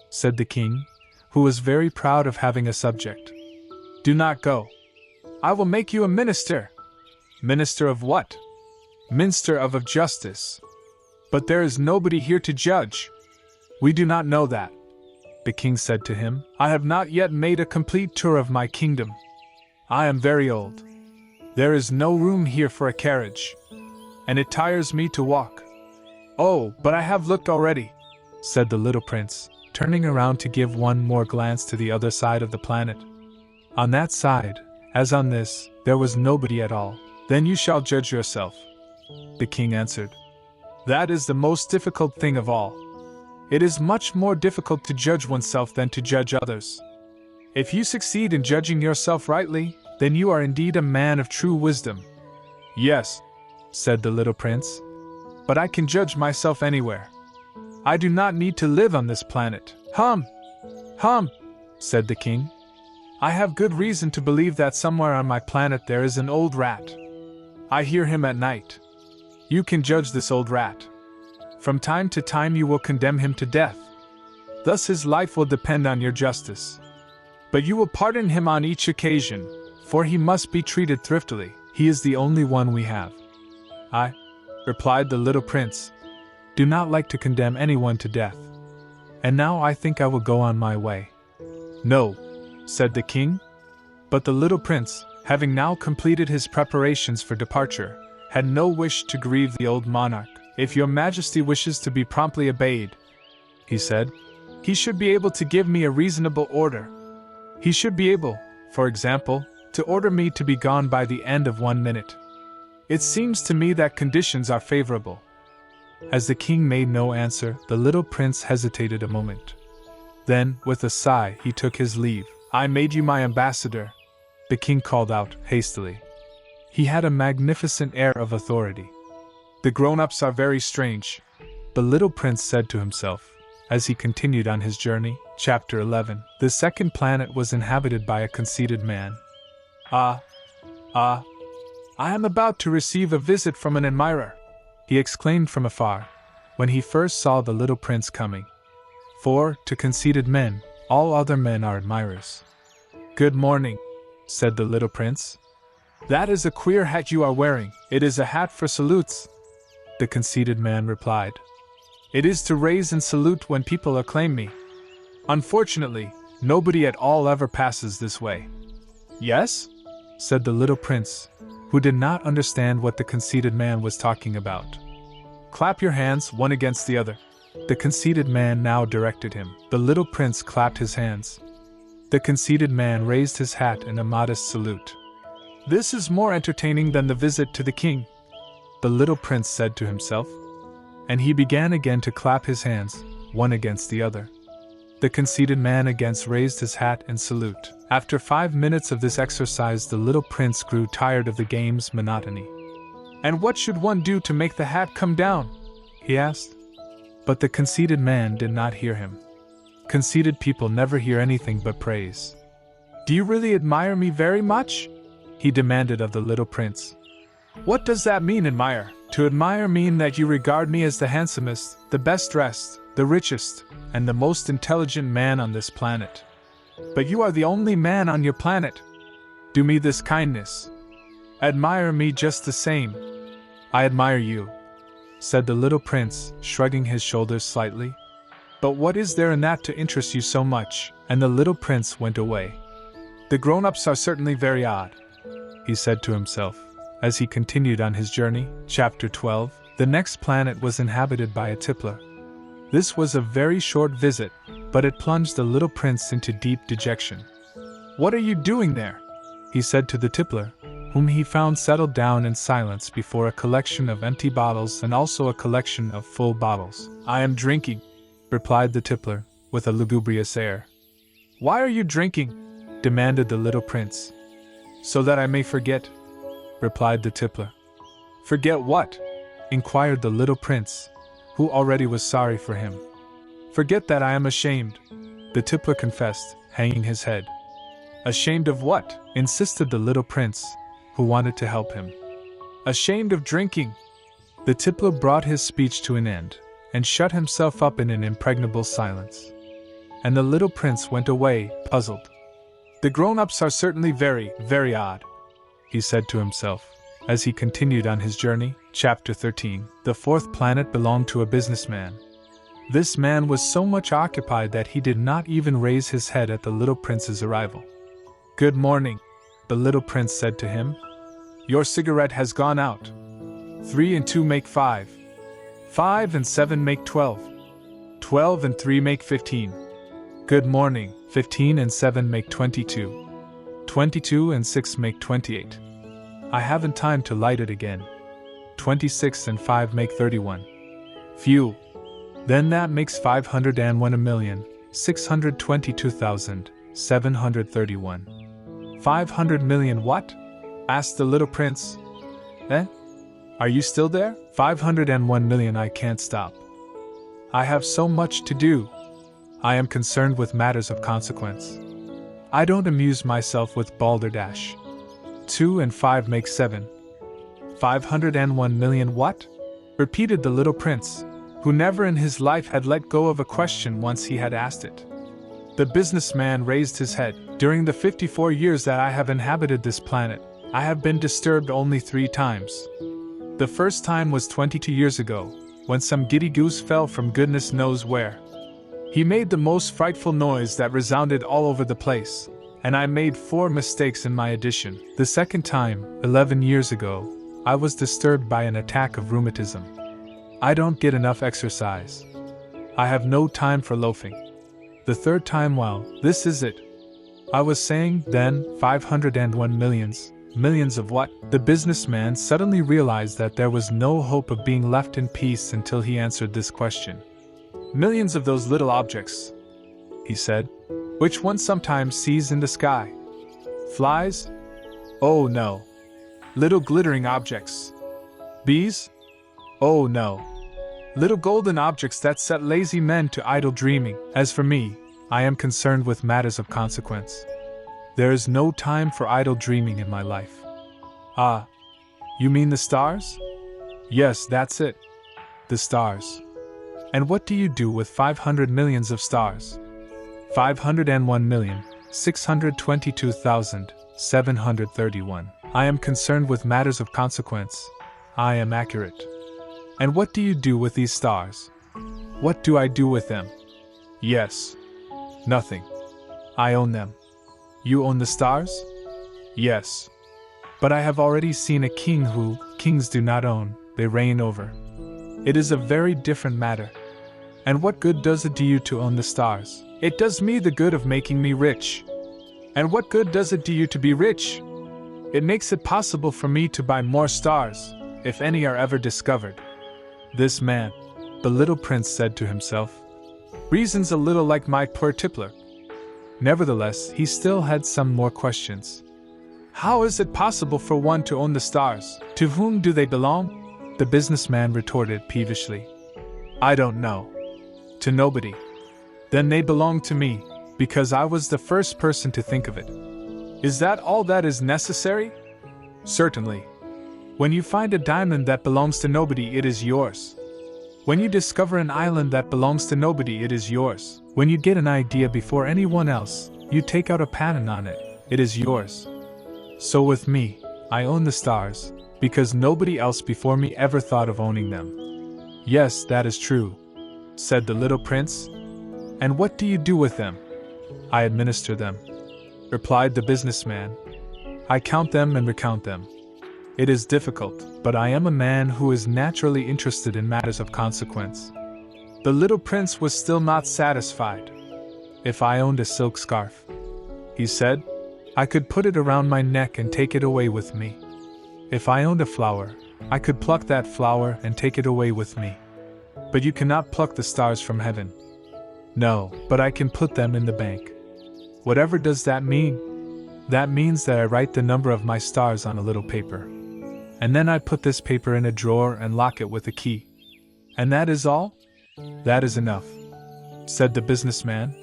said the king, who was very proud of having a subject. Do not go. I will make you a minister. Minister of what? Minister of justice. But there is nobody here to judge. We do not know that, the king said to him. I have not yet made a complete tour of my kingdom. I am very old. There is no room here for a carriage, and it tires me to walk. Oh, but I have looked already, said the little prince, turning around to give one more glance to the other side of the planet. On that side, as on this, there was nobody at all. Then you shall judge yourself, the king answered. That is the most difficult thing of all. It is much more difficult to judge oneself than to judge others. If you succeed in judging yourself rightly, then you are indeed a man of true wisdom. Yes, said the little prince, but I can judge myself anywhere. I do not need to live on this planet. Hum! Hum! Said the king. I have good reason to believe that somewhere on my planet there is an old rat. I hear him at night. You can judge this old rat. From time to time you will condemn him to death. Thus his life will depend on your justice. But you will pardon him on each occasion, for he must be treated thriftily. He is the only one we have. I, replied the little prince, do not like to condemn anyone to death. And now I think I will go on my way. No, said the king. But the little prince, having now completed his preparations for departure, had no wish to grieve the old monarch. If your majesty wishes to be promptly obeyed, he said, he should be able to give me a reasonable order. He should be able, for example, to order me to be gone by the end of 1 minute. It seems to me that conditions are favorable. As the king made no answer, the little prince hesitated a moment. Then, with a sigh, he took his leave. "I made you my ambassador," the king called out hastily. He had a magnificent air of authority. "The grown-ups are very strange," the little prince said to himself, as he continued on his journey. Chapter 11. The second planet was inhabited by a conceited man. I am about to receive a visit from an admirer," he exclaimed from afar, when he first saw the little prince coming. For, to conceited men, all other men are admirers. "Good morning," said the little prince. "That is a queer hat you are wearing." "It is a hat for salutes," the conceited man replied. "It is to raise and salute when people acclaim me. Unfortunately, nobody at all ever passes this way." "Yes?" said the little prince, who did not understand what the conceited man was talking about. "Clap your hands one against the other," the conceited man now directed him. The little prince clapped his hands. The conceited man raised his hat in a modest salute. "This is more entertaining than the visit to the king," the little prince said to himself. And he began again to clap his hands, one against the other. The conceited man again raised his hat in salute. After 5 minutes of this exercise, the little prince grew tired of the game's monotony. "And what should one do to make the hat come down?" he asked. But the conceited man did not hear him. Conceited people never hear anything but praise. "Do you really admire me very much?" he demanded of the little prince. "What does that mean, admire?" "To admire mean that you regard me as the handsomest, the best dressed, the richest, and the most intelligent man on this planet. But you are the only man on your planet. Do me this kindness. Admire me just the same." "I admire you," said the little prince, shrugging his shoulders slightly. "But what is there in that to interest you so much?" And the little prince went away. "The grown-ups are certainly very odd," he said to himself, as he continued on his journey. Chapter 12. The next planet was inhabited by a tippler. This was a very short visit, but it plunged the little prince into deep dejection. "What are you doing there?" he said to the tippler, whom he found settled down in silence before a collection of empty bottles and also a collection of full bottles. "I am drinking," replied the tippler, with a lugubrious air. "Why are you drinking?" demanded the little prince. "So that I may forget," replied the tippler. "Forget what?" inquired the little prince, who already was sorry for him. "Forget that I am ashamed," the tippler confessed, hanging his head. "Ashamed of what?" insisted the little prince, who wanted to help him. "Ashamed of drinking." The tippler brought his speech to an end, and shut himself up in an impregnable silence. And the little prince went away, puzzled. "The grown-ups are certainly very, very odd," he said to himself, as he continued on his journey. Chapter 13. The fourth planet belonged to a businessman. This man was so much occupied that he did not even raise his head at the little prince's arrival. "Good morning," the little prince said to him. "Your cigarette has gone out. 3 and 2 make 5. 5 and 7 make 12. 12 and 3 make 15. Good morning. 15 and 7 make 22. 22 and 6 make 28. I haven't time to light it again. 26 and 5 make 31. Phew. Then that makes 501,622,731. 500 million what?" asked the little prince. "Eh? Are you still there?" 501 million. I can't stop. I have so much to do. I am concerned with matters of consequence. I don't amuse myself with balderdash. 2 and 5 make 7. 501 million what? Repeated the little prince, who never in his life had let go of a question once he had asked it. The businessman raised his head. "During the 54 years that I have inhabited this planet, I have been disturbed only 3 times. The first time was 22 years ago, when some giddy goose fell from goodness knows where. He made the most frightful noise that resounded all over the place, and I made 4 mistakes in my addition. The second time, 11 years ago, I was disturbed by an attack of rheumatism. I don't get enough exercise. I have no time for loafing. The third time, well, this is it. I was saying, then, 501 millions. Millions of what?" The businessman suddenly realized that there was no hope of being left in peace until he answered this question. "Millions of those little objects," he said. Which one sometimes sees in the sky? Flies? Oh no. Little glittering objects. Bees? Oh no. Little golden objects that set lazy men to idle dreaming. As for me, I am concerned with matters of consequence. There is no time for idle dreaming in my life. Ah, you mean the stars? Yes, that's it. The stars. And what do you do with 500 millions of stars? 501,622,731. I am concerned with matters of consequence. I am accurate. And what do you do with these stars? What do I do with them? Yes. Nothing. I own them. You own the stars? Yes. But I have already seen a king who kings do not own, they reign over. It is a very different matter. And what good does it do you to own the stars? It does me the good of making me rich. And what good does it do you to be rich? It makes it possible for me to buy more stars, if any are ever discovered. This man, the little prince said to himself, reasons a little like my poor tippler. Nevertheless, he still had some more questions. How is it possible for one to own the stars? To whom do they belong? The businessman retorted peevishly. I don't know. To nobody. Then they belong to me, because I was the first person to think of it. Is that all that is necessary? Certainly. When you find a diamond that belongs to nobody, it is yours. When you discover an island that belongs to nobody, it is yours. When you get an idea before anyone else, you take out a patent on it, it is yours. So with me, I own the stars, because nobody else before me ever thought of owning them. Yes, that is true, said the little prince. And what do you do with them? I administer them, replied the businessman. I count them and recount them. It is difficult, but I am a man who is naturally interested in matters of consequence. The little prince was still not satisfied. If I owned a silk scarf, he said, I could put it around my neck and take it away with me. If I owned a flower, I could pluck that flower and take it away with me. But you cannot pluck the stars from heaven. No, but I can put them in the bank. Whatever does that mean? That means that I write the number of my stars on a little paper. And then I put this paper in a drawer and lock it with a key. And that is all? That is enough, said the businessman.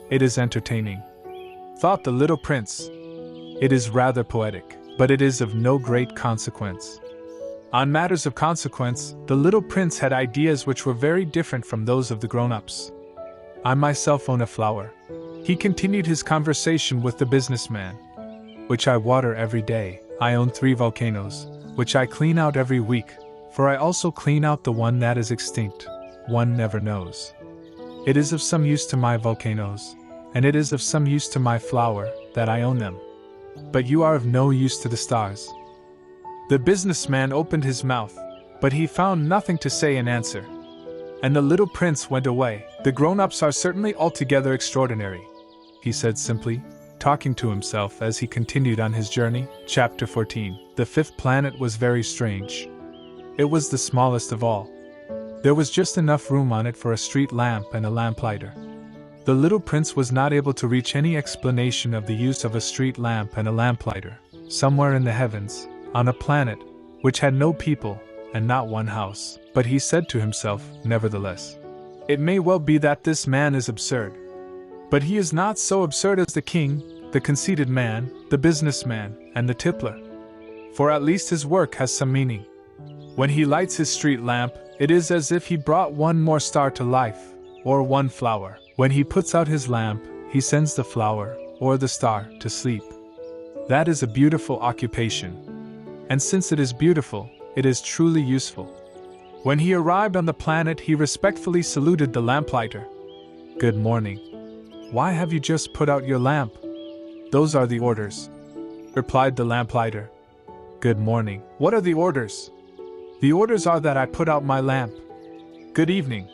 It is entertaining, thought the little prince. It is rather poetic, but it is of no great consequence. On matters of consequence, the little prince had ideas which were very different from those of the grown-ups. I myself own a flower. He continued his conversation with the businessman, which I water every day. I own 3 volcanoes, which I clean out every week, for I also clean out the one that is extinct. One never knows. It is of some use to my volcanoes, and it is of some use to my flower, that I own them. But you are of no use to the stars. The businessman opened his mouth, but he found nothing to say in answer. And the little prince went away. The grown-ups are certainly altogether extraordinary, he said simply, talking to himself as he continued on his journey. Chapter 14. The 5th planet was very strange. It was the smallest of all. There was just enough room on it for a street lamp and a lamplighter. The little prince was not able to reach any explanation of the use of a street lamp and a lamplighter, somewhere in the heavens, on a planet which had no people and not one house. But he said to himself, nevertheless, it may well be that this man is absurd. But he is not so absurd as the king, the conceited man, the businessman, and the tippler. For at least his work has some meaning. When he lights his street lamp, it is as if he brought one more star to life, or one flower. When he puts out his lamp, he sends the flower, or the star, to sleep. That is a beautiful occupation. And since it is beautiful, it is truly useful. When he arrived on the planet, he respectfully saluted the lamplighter. Good morning. Why have you just put out your lamp? Those are the orders, replied the lamplighter. Good morning. What are the orders? The orders are that I put out my lamp. Good evening.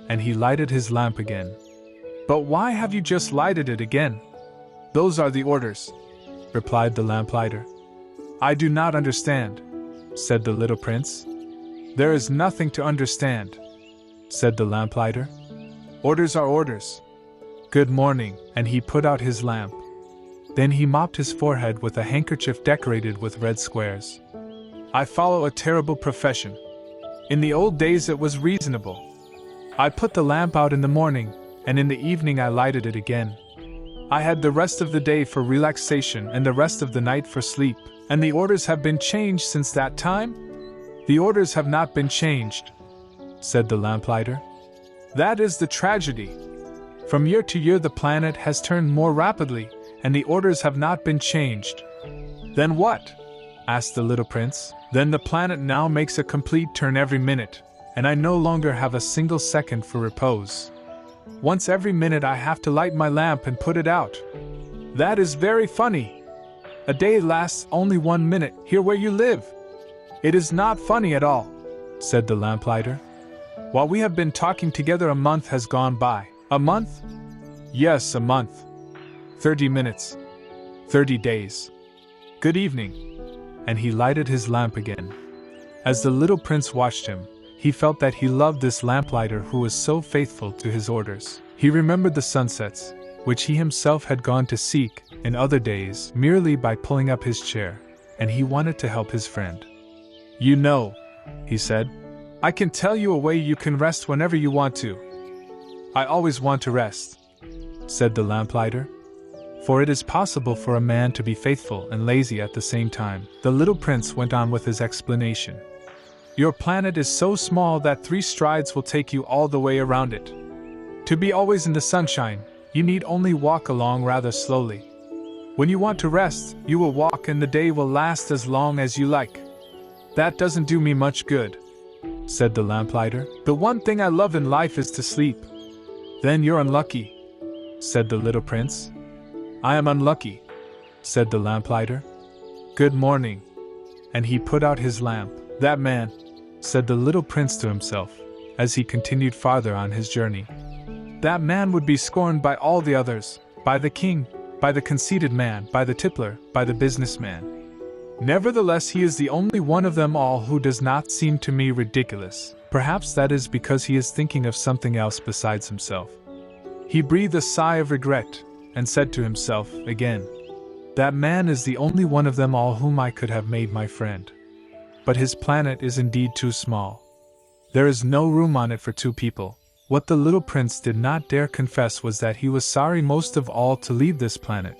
And he lighted his lamp again. But why have you just lighted it again? Those are the orders, replied the lamplighter. I do not understand, said the little prince. There is nothing to understand, said the lamplighter. Orders are orders. "Good morning," and he put out his lamp. Then he mopped his forehead with a handkerchief decorated with red squares. "I follow a terrible profession. In the old days it was reasonable. I put the lamp out in the morning, and in the evening I lighted it again. I had the rest of the day for relaxation and the rest of the night for sleep, and the orders have been changed since that time?" "The orders have not been changed," said the lamplighter. "That is the tragedy. From year to year the planet has turned more rapidly, and the orders have not been changed." "Then what?" asked the little prince. "Then the planet now makes a complete turn every minute, and I no longer have a single second for repose. Once every minute I have to light my lamp and put it out. That is very funny. A day lasts only 1 minute here where you live." "It is not funny at all," said the lamplighter. "While we have been talking together a month has gone by." "A month?" "Yes, a month. 30 minutes. 30 days. Good evening." And he lighted his lamp again. As the little prince watched him, he felt that he loved this lamplighter who was so faithful to his orders. He remembered the sunsets, which he himself had gone to seek in other days merely by pulling up his chair, and he wanted to help his friend. "You know," he said, "I can tell you a way you can rest whenever you want to." "I always want to rest," said the lamplighter. "For it is possible for a man to be faithful and lazy at the same time." The little prince went on with his explanation. "Your planet is so small that 3 strides will take you all the way around it. To be always in the sunshine, you need only walk along rather slowly. When you want to rest, you will walk and the day will last as long as you like." "That doesn't do me much good," said the lamplighter. "The one thing I love in life is to sleep." "Then you're unlucky," said the little prince. "I am unlucky," said the lamplighter. "Good morning." And he put out his lamp. "That man," said the little prince to himself, as he continued farther on his journey, "that man would be scorned by all the others, by the king, by the conceited man, by the tippler, by the businessman. Nevertheless, he is the only one of them all who does not seem to me ridiculous. Perhaps that is because he is thinking of something else besides himself." He breathed a sigh of regret, and said to himself again, "That man is the only one of them all whom I could have made my friend. But his planet is indeed too small. There is no room on it for 2 people." What the little prince did not dare confess was that he was sorry most of all to leave this planet,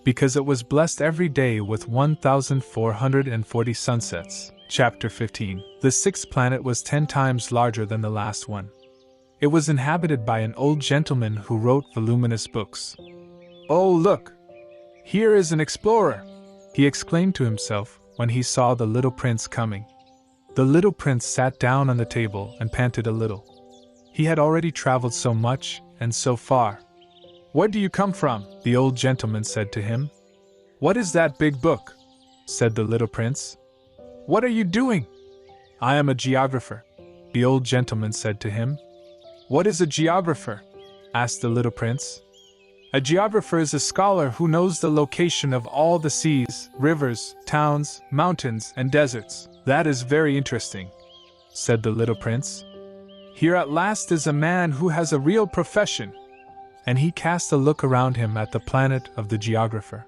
because it was blessed every day with 1,440 sunsets. Chapter 15. The 6th planet was 10 times larger than the last one. It was inhabited by an old gentleman who wrote voluminous books. "Oh, look! Here is an explorer!" he exclaimed to himself when he saw the little prince coming. The little prince sat down on the table and panted a little. He had already traveled so much and so far. "Where do you come from?" the old gentleman said to him. "What is that big book?" said the little prince. "What are you doing?" "I am a geographer," the old gentleman said to him. "What is a geographer?" asked the little prince. "A geographer is a scholar who knows the location of all the seas, rivers, towns, mountains, and deserts." "That is very interesting," said the little prince. "Here at last is a man who has a real profession." And he cast a look around him at the planet of the geographer.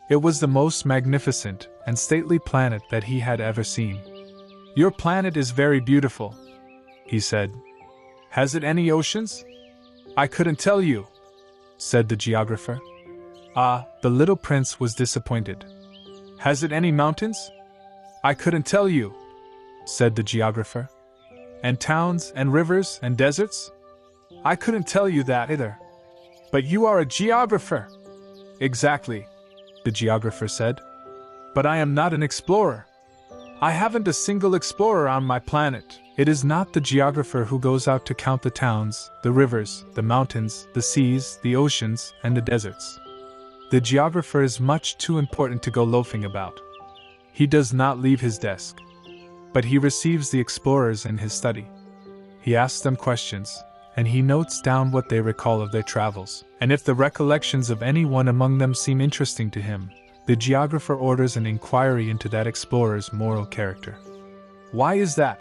It was the most magnificent and stately planet that he had ever seen. "Your planet is very beautiful," he said. "Has it any oceans?" "I couldn't tell you," said the geographer. Ah, the little prince was disappointed. "Has it any mountains?" "I couldn't tell you," said the geographer. "And towns and rivers and deserts?" "I couldn't tell you that either." "But you are a geographer." "Exactly," the geographer said. "But I am not an explorer. I haven't a single explorer on my planet." It is not the geographer who goes out to count the towns, the rivers, the mountains, the seas, the oceans, and the deserts. The geographer is much too important to go loafing about. He does not leave his desk. But he receives the explorers in his study. He asks them questions, and he notes down what they recall of their travels. And if the recollections of any one among them seem interesting to him, the geographer orders an inquiry into that explorer's moral character. Why is that?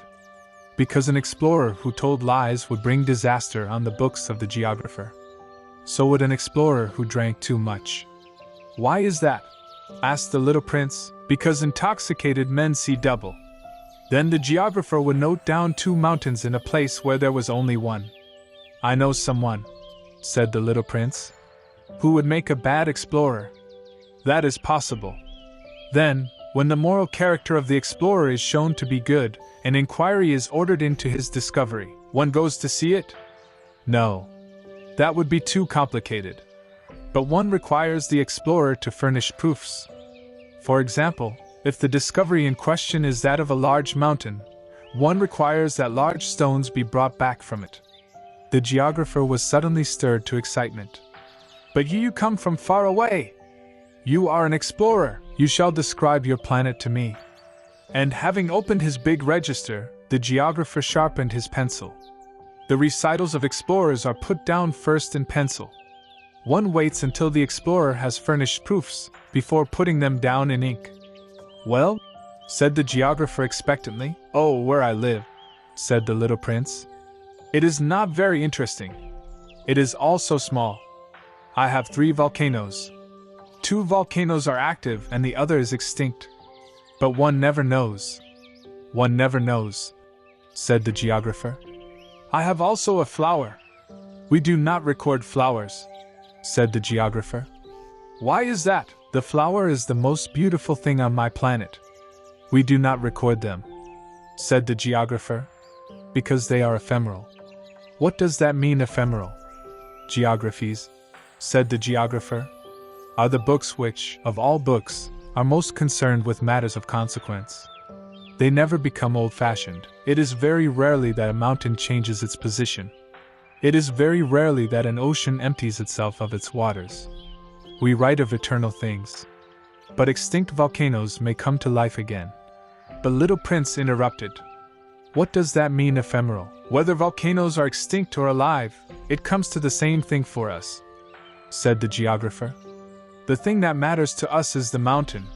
Because an explorer who told lies would bring disaster on the books of the geographer. So would an explorer who drank too much. Why is that? Asked the little prince. Because intoxicated men see double. Then the geographer would note down 2 mountains in a place where there was only one. I know someone, said the little prince, who would make a bad explorer. That is possible. Then, when the moral character of the explorer is shown to be good, an inquiry is ordered into his discovery. One goes to see it? No. That would be too complicated. But one requires the explorer to furnish proofs. For example, if the discovery in question is that of a large mountain, one requires that large stones be brought back from it. The geographer was suddenly stirred to excitement. But you come from far away. You are an explorer. You shall describe your planet to me. And having opened his big register, the geographer sharpened his pencil. The recitals of explorers are put down first in pencil. One waits until the explorer has furnished proofs, before putting them down in ink. Well, said the geographer expectantly. Oh, where I live, said the little prince. It is not very interesting. It is all so small. I have 3 volcanoes. 2 volcanoes are active and the other is extinct. But one never knows. One never knows, said the geographer. I have also a flower. We do not record flowers, said the geographer. Why is that? The flower is the most beautiful thing on my planet. We do not record them, said the geographer, because they are ephemeral. What does that mean, ephemeral? Geographies, said the geographer, are the books which, of all books, are most concerned with matters of consequence. They never become old-fashioned. It is very rarely that a mountain changes its position. It is very rarely that an ocean empties itself of its waters. We write of eternal things. But extinct volcanoes may come to life again. The little prince interrupted. What does that mean, ephemeral? Whether volcanoes are extinct or alive, it comes to the same thing for us, said the geographer. The thing that matters to us is the mountain.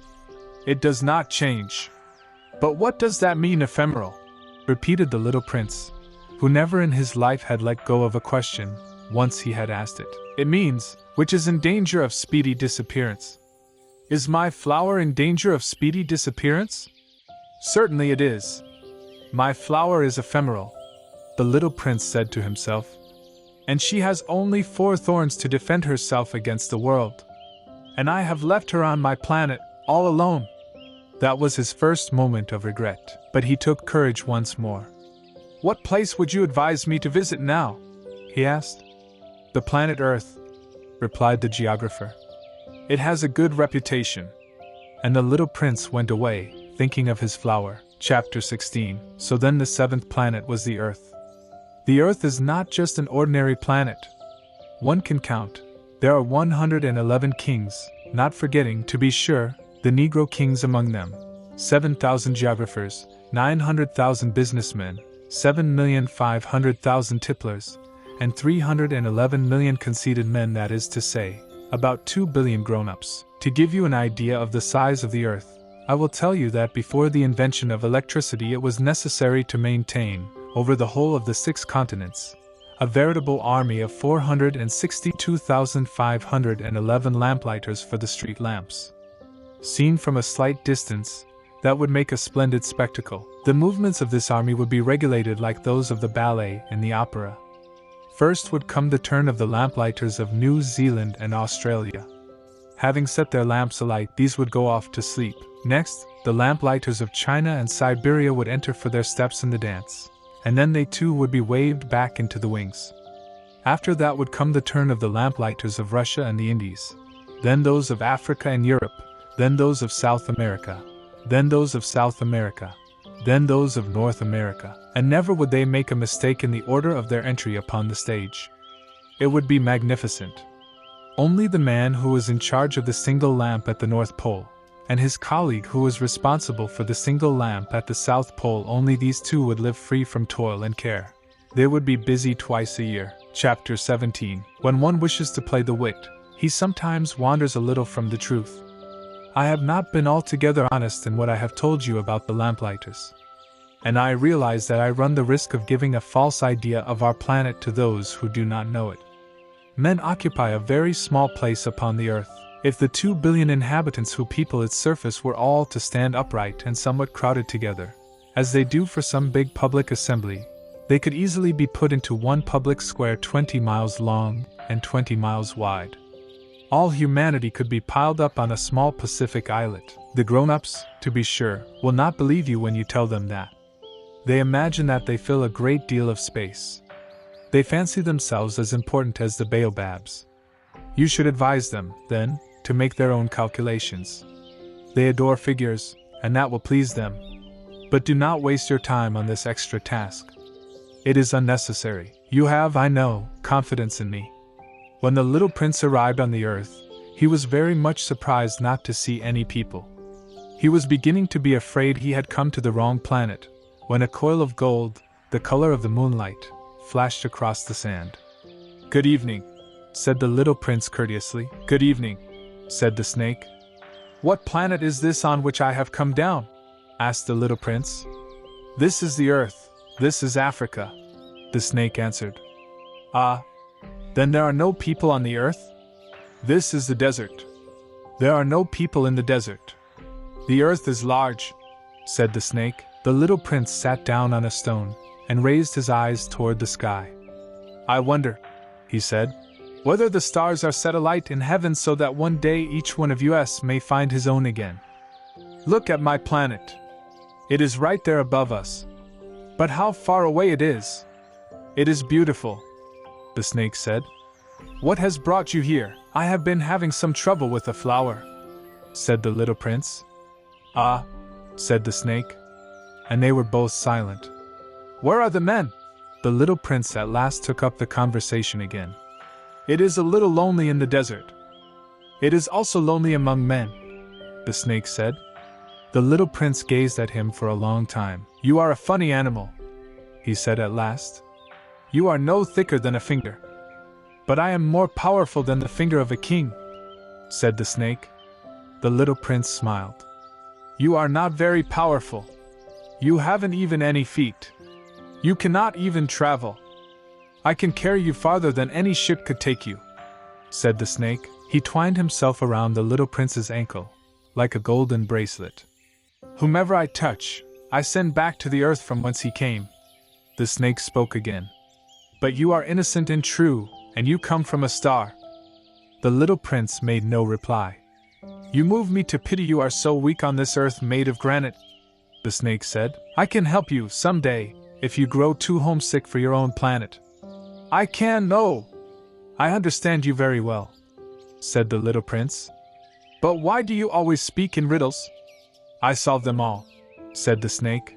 It does not change. But what does that mean, ephemeral? Repeated the little prince, who never in his life had let go of a question once he had asked it. It means, which is in danger of speedy disappearance. Is my flower in danger of speedy disappearance? Certainly it is. My flower is ephemeral, the little prince said to himself. And she has only 4 thorns to defend herself against the world. And I have left her on my planet, all alone. That was his first moment of regret, but he took courage once more. What place would you advise me to visit now? He asked. The planet Earth, replied the geographer. It has a good reputation. And the little prince went away, thinking of his flower. Chapter 16. So then the 7th planet was the Earth. The Earth is not just an ordinary planet. One can count. There are 111 kings, not forgetting, to be sure, the Negro kings among them, 7,000 geographers, 900,000 businessmen, 7,500,000 tipplers, and 311 million conceited men, that is to say, about 2 billion grown-ups. To give you an idea of the size of the Earth, I will tell you that before the invention of electricity it was necessary to maintain, over the whole of the 6 continents, a veritable army of 462,511 lamplighters for the street lamps. Seen from a slight distance, that would make a splendid spectacle. The movements of this army would be regulated like those of the ballet and the opera. First would come the turn of the lamplighters of New Zealand and Australia. Having set their lamps alight, these would go off to sleep. Next, the lamplighters of China and Siberia would enter for their steps in the dance, and then they too would be waved back into the wings. After that would come the turn of the lamplighters of Russia and the Indies, then those of Africa and Europe, then those of South America, then those of South America, then those of North America, and never would they make a mistake in the order of their entry upon the stage. It would be magnificent. Only the man who was in charge of the single lamp at the North Pole, and his colleague who was responsible for the single lamp at the South Pole, only these two would live free from toil and care. They would be busy twice a year. Chapter 17. When one wishes to play the wit, he sometimes wanders a little from the truth. I have not been altogether honest in what I have told you about the lamplighters. And I realize that I run the risk of giving a false idea of our planet to those who do not know it. Men occupy a very small place upon the earth. If the 2 billion inhabitants who people its surface were all to stand upright and somewhat crowded together, as they do for some big public assembly, they could easily be put into one public square 20 miles long and 20 miles wide. All humanity could be piled up on a small Pacific islet. The grown-ups, to be sure, will not believe you when you tell them that. They imagine that they fill a great deal of space. They fancy themselves as important as the baobabs. You should advise them, then, to make their own calculations. They adore figures, and that will please them. But do not waste your time on this extra task. It is unnecessary. You have, I know, confidence in me. When the little prince arrived on the earth, he was very much surprised not to see any people. He was beginning to be afraid he had come to the wrong planet, when a coil of gold, the color of the moonlight, flashed across the sand. "Good evening," said the little prince courteously. "Good evening," said the snake. "What planet is this on which I have come down?" asked the little prince. "This is the earth, this is Africa," the snake answered. "Ah, then there are no people on the earth?" "This is the desert. There are no people in the desert." "The earth is large," said the snake. The little prince sat down on a stone and raised his eyes toward the sky. "I wonder," he said, "whether the stars are set alight in heaven so that one day each one of us may find his own again. Look at my planet. It is right there above us. But how far away it is! It is beautiful," the snake said. "What has brought you here?" "I have been having some trouble with a flower," said the little prince. "Ah," said the snake. And they were both silent. "Where are the men?" The little prince at last took up the conversation again. "It is a little lonely in the desert. It is also lonely among men," the snake said. The little prince gazed at him for a long time. "You are a funny animal," he said at last. "You are no thicker than a finger." "But I am more powerful than the finger of a king," said the snake. The little prince smiled. "You are not very powerful. You haven't even any feet. You cannot even travel. I can carry you farther than any ship could take you," said the snake. He twined himself around the little prince's ankle, like a golden bracelet. "Whomever I touch, I send back to the earth from whence he came," the snake spoke again. "But you are innocent and true, and you come from a star." The little prince made no reply. "You move me to pity. You are so weak on this earth made of granite," the snake said. "I can help you some day, if you grow too homesick for your own planet." "I can, no. I understand you very well," said the little prince. "But why do you always speak in riddles?" "I solve them all," said the snake.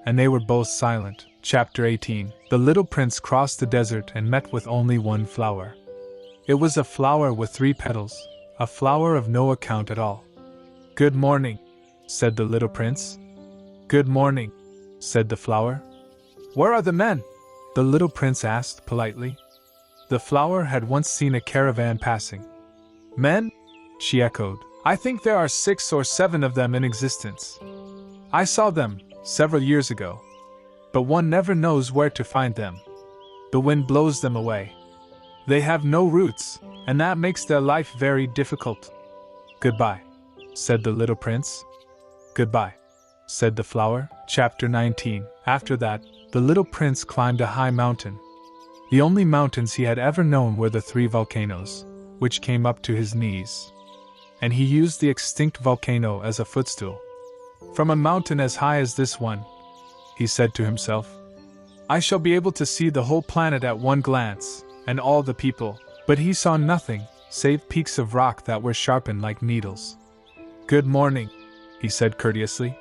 And they were both silent. Chapter 18. The little prince crossed the desert and met with only one flower. It was a flower with 3 petals, a flower of no account at all. "Good morning," said the little prince. "Good morning," said the flower. "Where are the men?" the little prince asked politely. The flower had once seen a caravan passing. "Men?" she echoed. "I think there are 6 or 7 of them in existence. I saw them several years ago. But one never knows where to find them. The wind blows them away. They have no roots, and that makes their life very difficult." "Goodbye," said the little prince. "Goodbye," said the flower. Chapter 19. After that, the little prince climbed a high mountain. The only mountains he had ever known were the 3 volcanoes, which came up to his knees. And he used the extinct volcano as a footstool. "From a mountain as high as this one," he said to himself, "I shall be able to see the whole planet at one glance, and all the people." But he saw nothing, save peaks of rock that were sharpened like needles. "Good morning," he said courteously.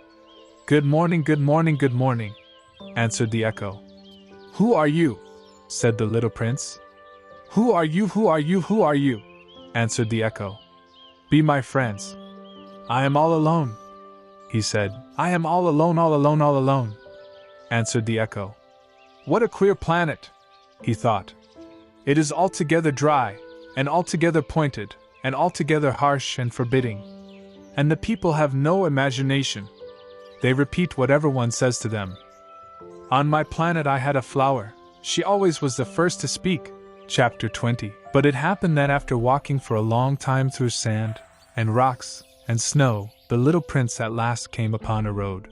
"Good morning, good morning, good morning," answered the echo. "Who are you?" said the little prince. "Who are you, who are you, who are you?" answered the echo. "Be my friends." "I am all alone," he said. "I am all alone, all alone, all alone," answered the echo. "What a queer planet," he thought. "It is altogether dry, and altogether pointed, and altogether harsh and forbidding. And the people have no imagination. They repeat whatever one says to them. On my planet I had a flower. She always was the first to speak." Chapter 20. But it happened that after walking for a long time through sand, and rocks, and snow, the little prince at last came upon a road.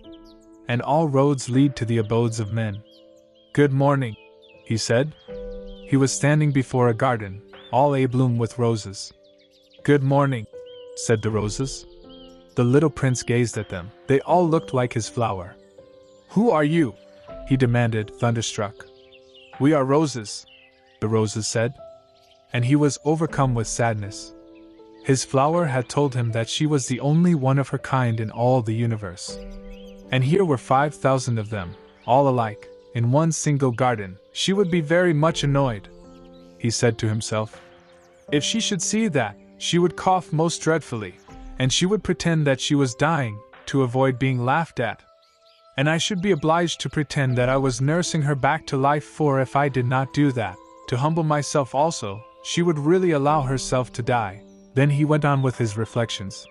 And all roads lead to the abodes of men. "Good morning," he said. He was standing before a garden, all abloom with roses. "Good morning," said the roses. The little prince gazed at them. They all looked like his flower. "Who are you?" he demanded, thunderstruck. "We are roses," the roses said. And he was overcome with sadness. His flower had told him that she was the only one of her kind in all the universe. And here were 5,000 of them, all alike, in one single garden. She would be very much annoyed, he said to himself. If she should see that, she would cough most dreadfully, and she would pretend that she was dying, to avoid being laughed at. And I should be obliged to pretend that I was nursing her back to life, for if I did not do that, to humble myself also, she would really allow herself to die. Then he went on with his reflections.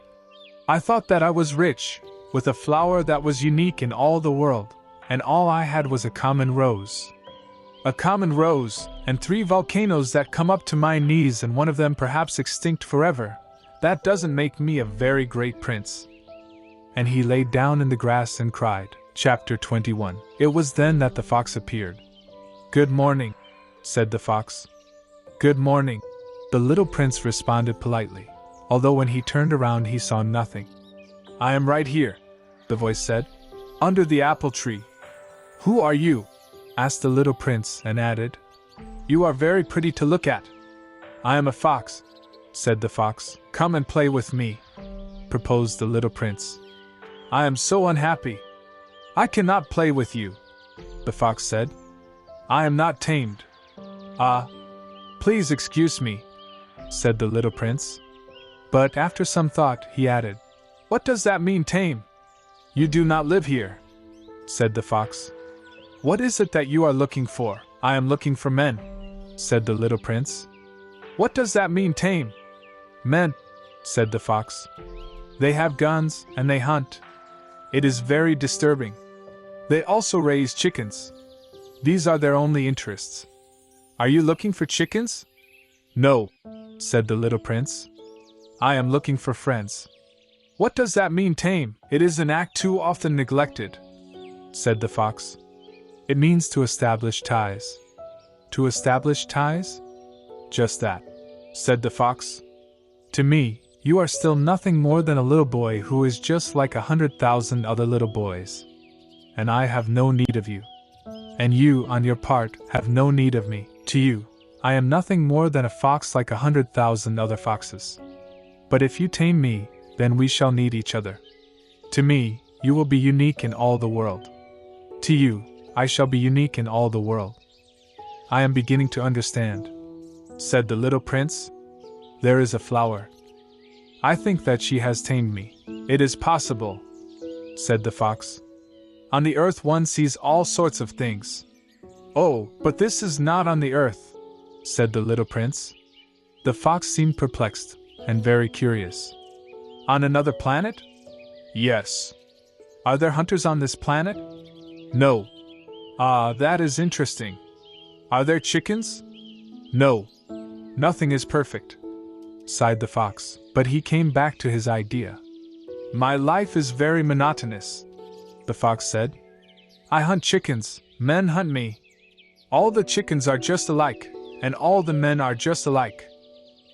I thought that I was rich, with a flower that was unique in all the world, and all I had was a common rose. A common rose, and 3 volcanoes that come up to my knees, and one of them perhaps extinct forever. That doesn't make me a very great prince. And he lay down in the grass and cried. Chapter 21. It was then that the fox appeared. Good morning, said the fox. Good morning, the little prince responded politely, although when he turned around he saw nothing. I am right here, the voice said, under the apple tree. Who are you? Asked the little prince and added, You are very pretty to look at. I am a fox, said the fox. Come and play with me, proposed the little prince. I am so unhappy. I cannot play with you, the fox said. I am not tamed. Please excuse me, said the little prince. But after some thought, he added, What does that mean, tame? You do not live here, said the fox. What is it that you are looking for? I am looking for men, said the little prince. What does that mean, tame? Men, said the fox. They have guns and they hunt. It is very disturbing. They also raise chickens. These are their only interests. Are you looking for chickens? No, said the little prince. I am looking for friends. What does that mean, tame? It is an act too often neglected, said the fox. It means to establish ties. To establish ties? Just that, said the fox. To me, you are still nothing more than a little boy who is just like 100,000 other little boys. And I have no need of you. And you, on your part, have no need of me. To you, I am nothing more than a fox like 100,000 other foxes. But if you tame me, then we shall need each other. To me, you will be unique in all the world. To you, I shall be unique in all the world. I am beginning to understand, said the little prince. There is a flower. I think that she has tamed me. It is possible, said the fox. On the earth one sees all sorts of things. Oh, but this is not on the earth, said the little prince. The fox seemed perplexed and very curious. On another planet? Yes. Are there hunters on this planet? No. Ah, that is interesting. Are there chickens? No. Nothing is perfect, sighed the fox, but he came back to his idea. My life is very monotonous, the fox said. I hunt chickens, men hunt me. All the chickens are just alike, and all the men are just alike.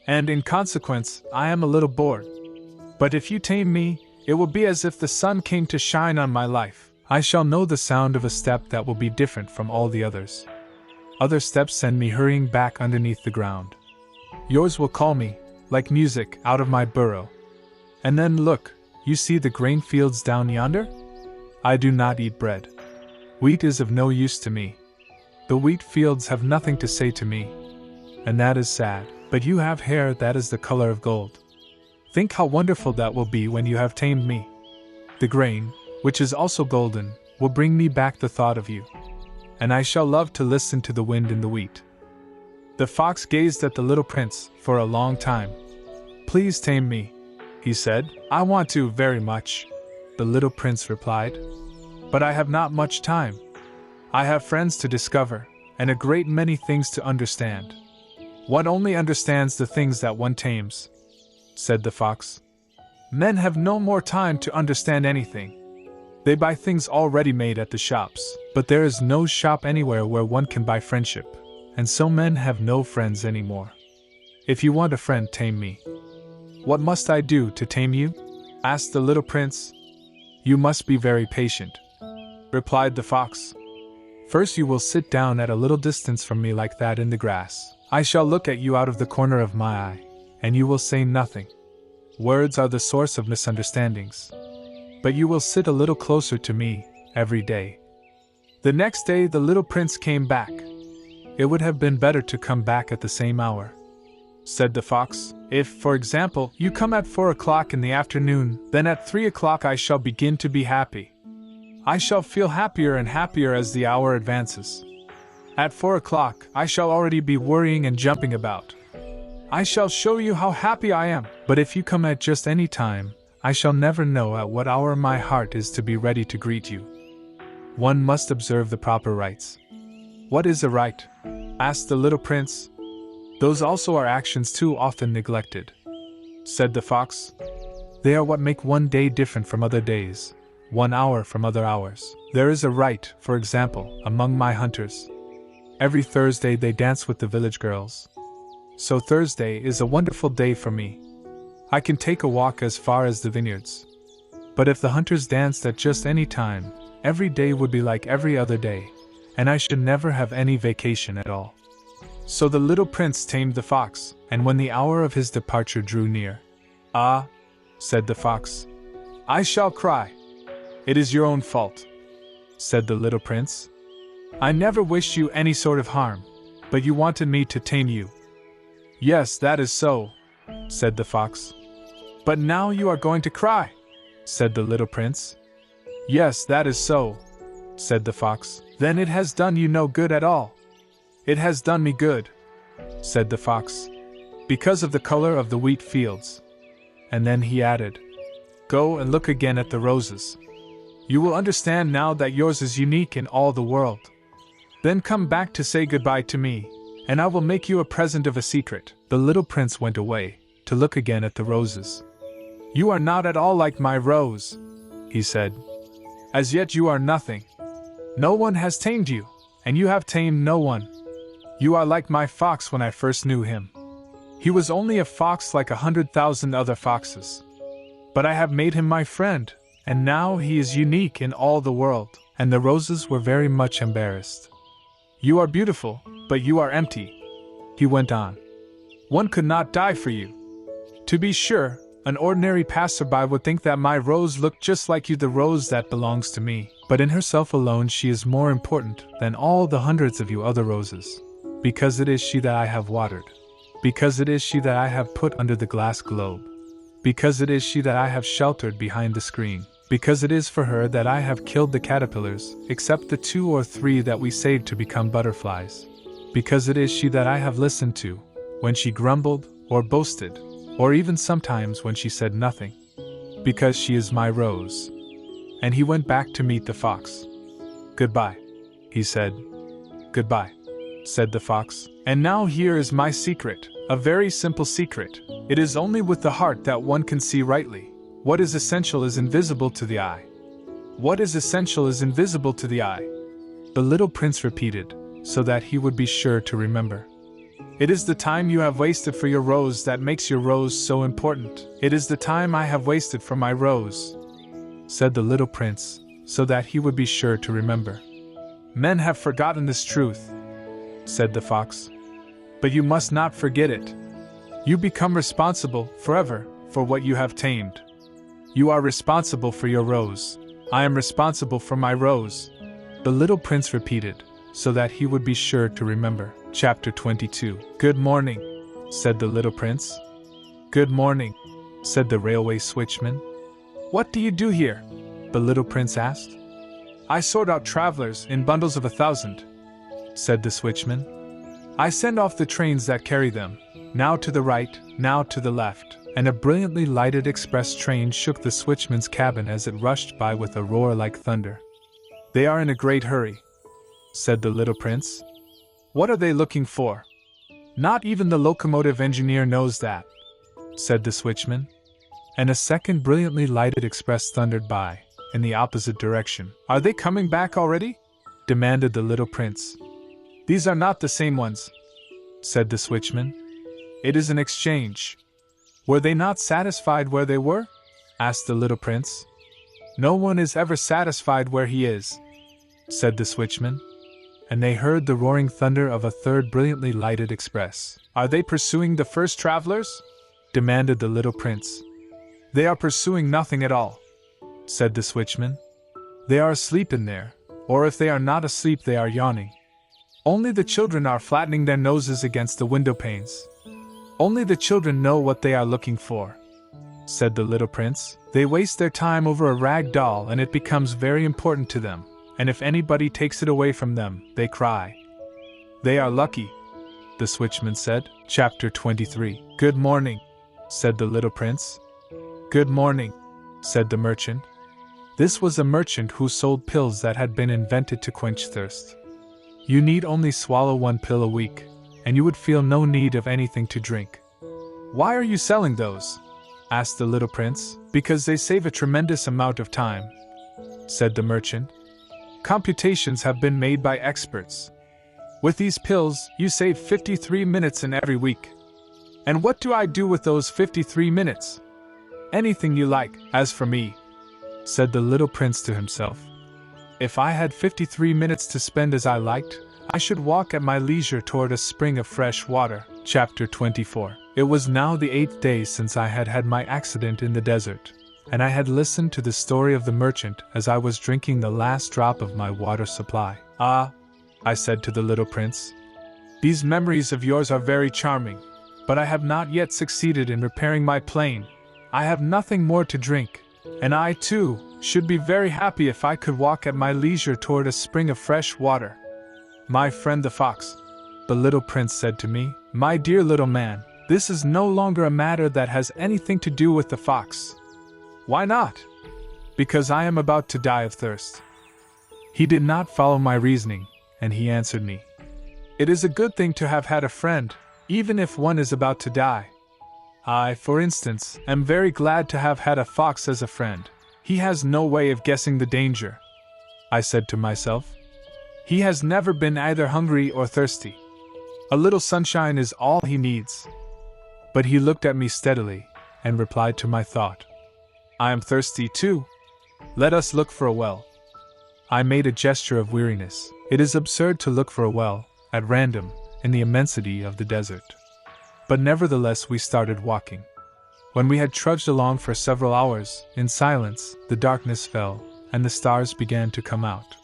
And in consequence, I am a little bored. But if you tame me, it will be as if the sun came to shine on my life. I shall know the sound of a step that will be different from all the others. Other steps send me hurrying back underneath the ground. Yours will call me, like music, out of my burrow. And then look, you see the grain fields down yonder? I do not eat bread. Wheat is of no use to me. The wheat fields have nothing to say to me. And that is sad, but you have hair that is the color of gold. Think how wonderful that will be when you have tamed me. The grain, which is also golden, will bring me back the thought of you. And I shall love to listen to the wind in the wheat. The fox gazed at the little prince for a long time. Please tame me, he said. I want to very much, the little prince replied. But I have not much time. I have friends to discover, and a great many things to understand. One only understands the things that one tames, said the fox. Men have no more time to understand anything. They buy things already made at the shops, but there is no shop anywhere where one can buy friendship, and so men have no friends anymore. If you want a friend, tame me. What must I do to tame you? Asked the little prince. You must be very patient, replied the fox. First you will sit down at a little distance from me like that in the grass. I shall look at you out of the corner of my eye, and you will say nothing. Words are the source of misunderstandings. But you will sit a little closer to me every day. The next day the little prince came back. It would have been better to come back at the same hour, said the fox. If, for example, you come at 4 o'clock in the afternoon, then at 3 o'clock I shall begin to be happy. I shall feel happier and happier as the hour advances. At 4 o'clock I shall already be worrying and jumping about. I shall show you how happy I am. But if you come at just any time, I shall never know at what hour my heart is to be ready to greet you. One must observe the proper rites. What is a rite? Asked the little prince. Those also are actions too often neglected, said the fox. They are what make one day different from other days, 1 hour from other hours. There is a rite, for example, among my hunters. Every Thursday they dance with the village girls. So Thursday is a wonderful day for me. I can take a walk as far as the vineyards. But if the hunters danced at just any time, every day would be like every other day, and I should never have any vacation at all. So the little prince tamed the fox, and when the hour of his departure drew near, "Ah," said the fox, "I shall cry." "It is your own fault," said the little prince. "I never wished you any sort of harm, but you wanted me to tame you." "Yes, that is so," said the fox. "But now you are going to cry," said the little prince. "Yes, that is so," said the fox. "Then it has done you no good at all." "It has done me good," said the fox, "because of the color of the wheat fields." And then he added, "Go and look again at the roses. You will understand now that yours is unique in all the world. Then come back to say goodbye to me, and I will make you a present of a secret." The little prince went away to look again at the roses. "You are not at all like my rose," he said. "As yet you are nothing. No one has tamed you, and you have tamed no one. You are like my fox when I first knew him. He was only a fox like 100,000 other foxes. But I have made him my friend, and now he is unique in all the world." And the roses were very much embarrassed. "You are beautiful, but you are empty," he went on. "One could not die for you. To be sure, an ordinary passerby would think that my rose looked just like you, the rose that belongs to me. But in herself alone she is more important than all the hundreds of you other roses. Because it is she that I have watered. Because it is she that I have put under the glass globe. Because it is she that I have sheltered behind the screen. Because it is for her that I have killed the caterpillars, except the 2 or 3 that we saved to become butterflies. Because it is she that I have listened to, when she grumbled, or boasted, or even sometimes when she said nothing. Because she is my rose." And he went back to meet the fox. "Goodbye," he said. "Goodbye," said the fox. "And now here is my secret, a very simple secret. It is only with the heart that one can see rightly. What is essential is invisible to the eye. What is essential is invisible to the eye." The little prince repeated, so that he would be sure to remember. "It is the time you have wasted for your rose that makes your rose so important. It is the time I have wasted for my rose," said the little prince, so that he would be sure to remember. "Men have forgotten this truth," said the fox. "But you must not forget it. You become responsible, forever, for what you have tamed. You are responsible for your rose. I am responsible for my rose," the little prince repeated, so that he would be sure to remember. Chapter 22. "Good morning," said the little prince. "Good morning," said the railway switchman. "What do you do here?" the little prince asked. "I sort out travelers in bundles of 1,000, said the switchman. "I send off the trains that carry them, now to the right, now to the left." And a brilliantly lighted express train shook the switchman's cabin as it rushed by with a roar like thunder. "They are in a great hurry," said the little prince. "What are they looking for?" Not even the locomotive engineer knows that, said the switchman. And a second brilliantly lighted express thundered by, in the opposite direction. Are they coming back already? Demanded the little prince. These are not the same ones, said the switchman. It is an exchange. Were they not satisfied where they were? Asked the little prince. No one is ever satisfied where he is, said the switchman. And they heard the roaring thunder of a third brilliantly lighted express. Are they pursuing the first travelers? Demanded the little prince. They are pursuing nothing at all, said the switchman. They are asleep in there, or if they are not asleep they are yawning. Only the children are flattening their noses against the window panes. Only the children know what they are looking for, said the little prince. They waste their time over a rag doll and it becomes very important to them, and if anybody takes it away from them, they cry. They are lucky, the switchman said. Chapter 23. Good morning, said the little prince. Good morning, said the merchant. This was a merchant who sold pills that had been invented to quench thirst. You need only swallow one pill a week, and you would feel no need of anything to drink. Why are you selling those? Asked the little prince. Because they save a tremendous amount of time, said the merchant. Computations have been made by experts. With these pills, you save 53 minutes in every week. And what do I do with those 53 minutes? Anything you like. As for me, said the little prince to himself, if I had 53 minutes to spend as I liked, I should walk at my leisure toward a spring of fresh water. Chapter 24. It was now the 8th day since I had had my accident in the desert, and I had listened to the story of the merchant as I was drinking the last drop of my water supply. Ah, I said to the little prince, these memories of yours are very charming, but I have not yet succeeded in repairing my plane. I have nothing more to drink, and I, too, should be very happy if I could walk at my leisure toward a spring of fresh water. My friend the fox, the little prince said to me, my dear little man, this is no longer a matter that has anything to do with the fox. Why not? Because I am about to die of thirst. He did not follow my reasoning, and he answered me, it is a good thing to have had a friend, even if one is about to die. I, for instance, am very glad to have had a fox as a friend. He has no way of guessing the danger, I said to myself. He has never been either hungry or thirsty. A little sunshine is all he needs. But he looked at me steadily, and replied to my thought, I am thirsty too. Let us look for a well. I made a gesture of weariness. It is absurd to look for a well, at random, in the immensity of the desert. But nevertheless we started walking. When we had trudged along for several hours, in silence, the darkness fell, and the stars began to come out.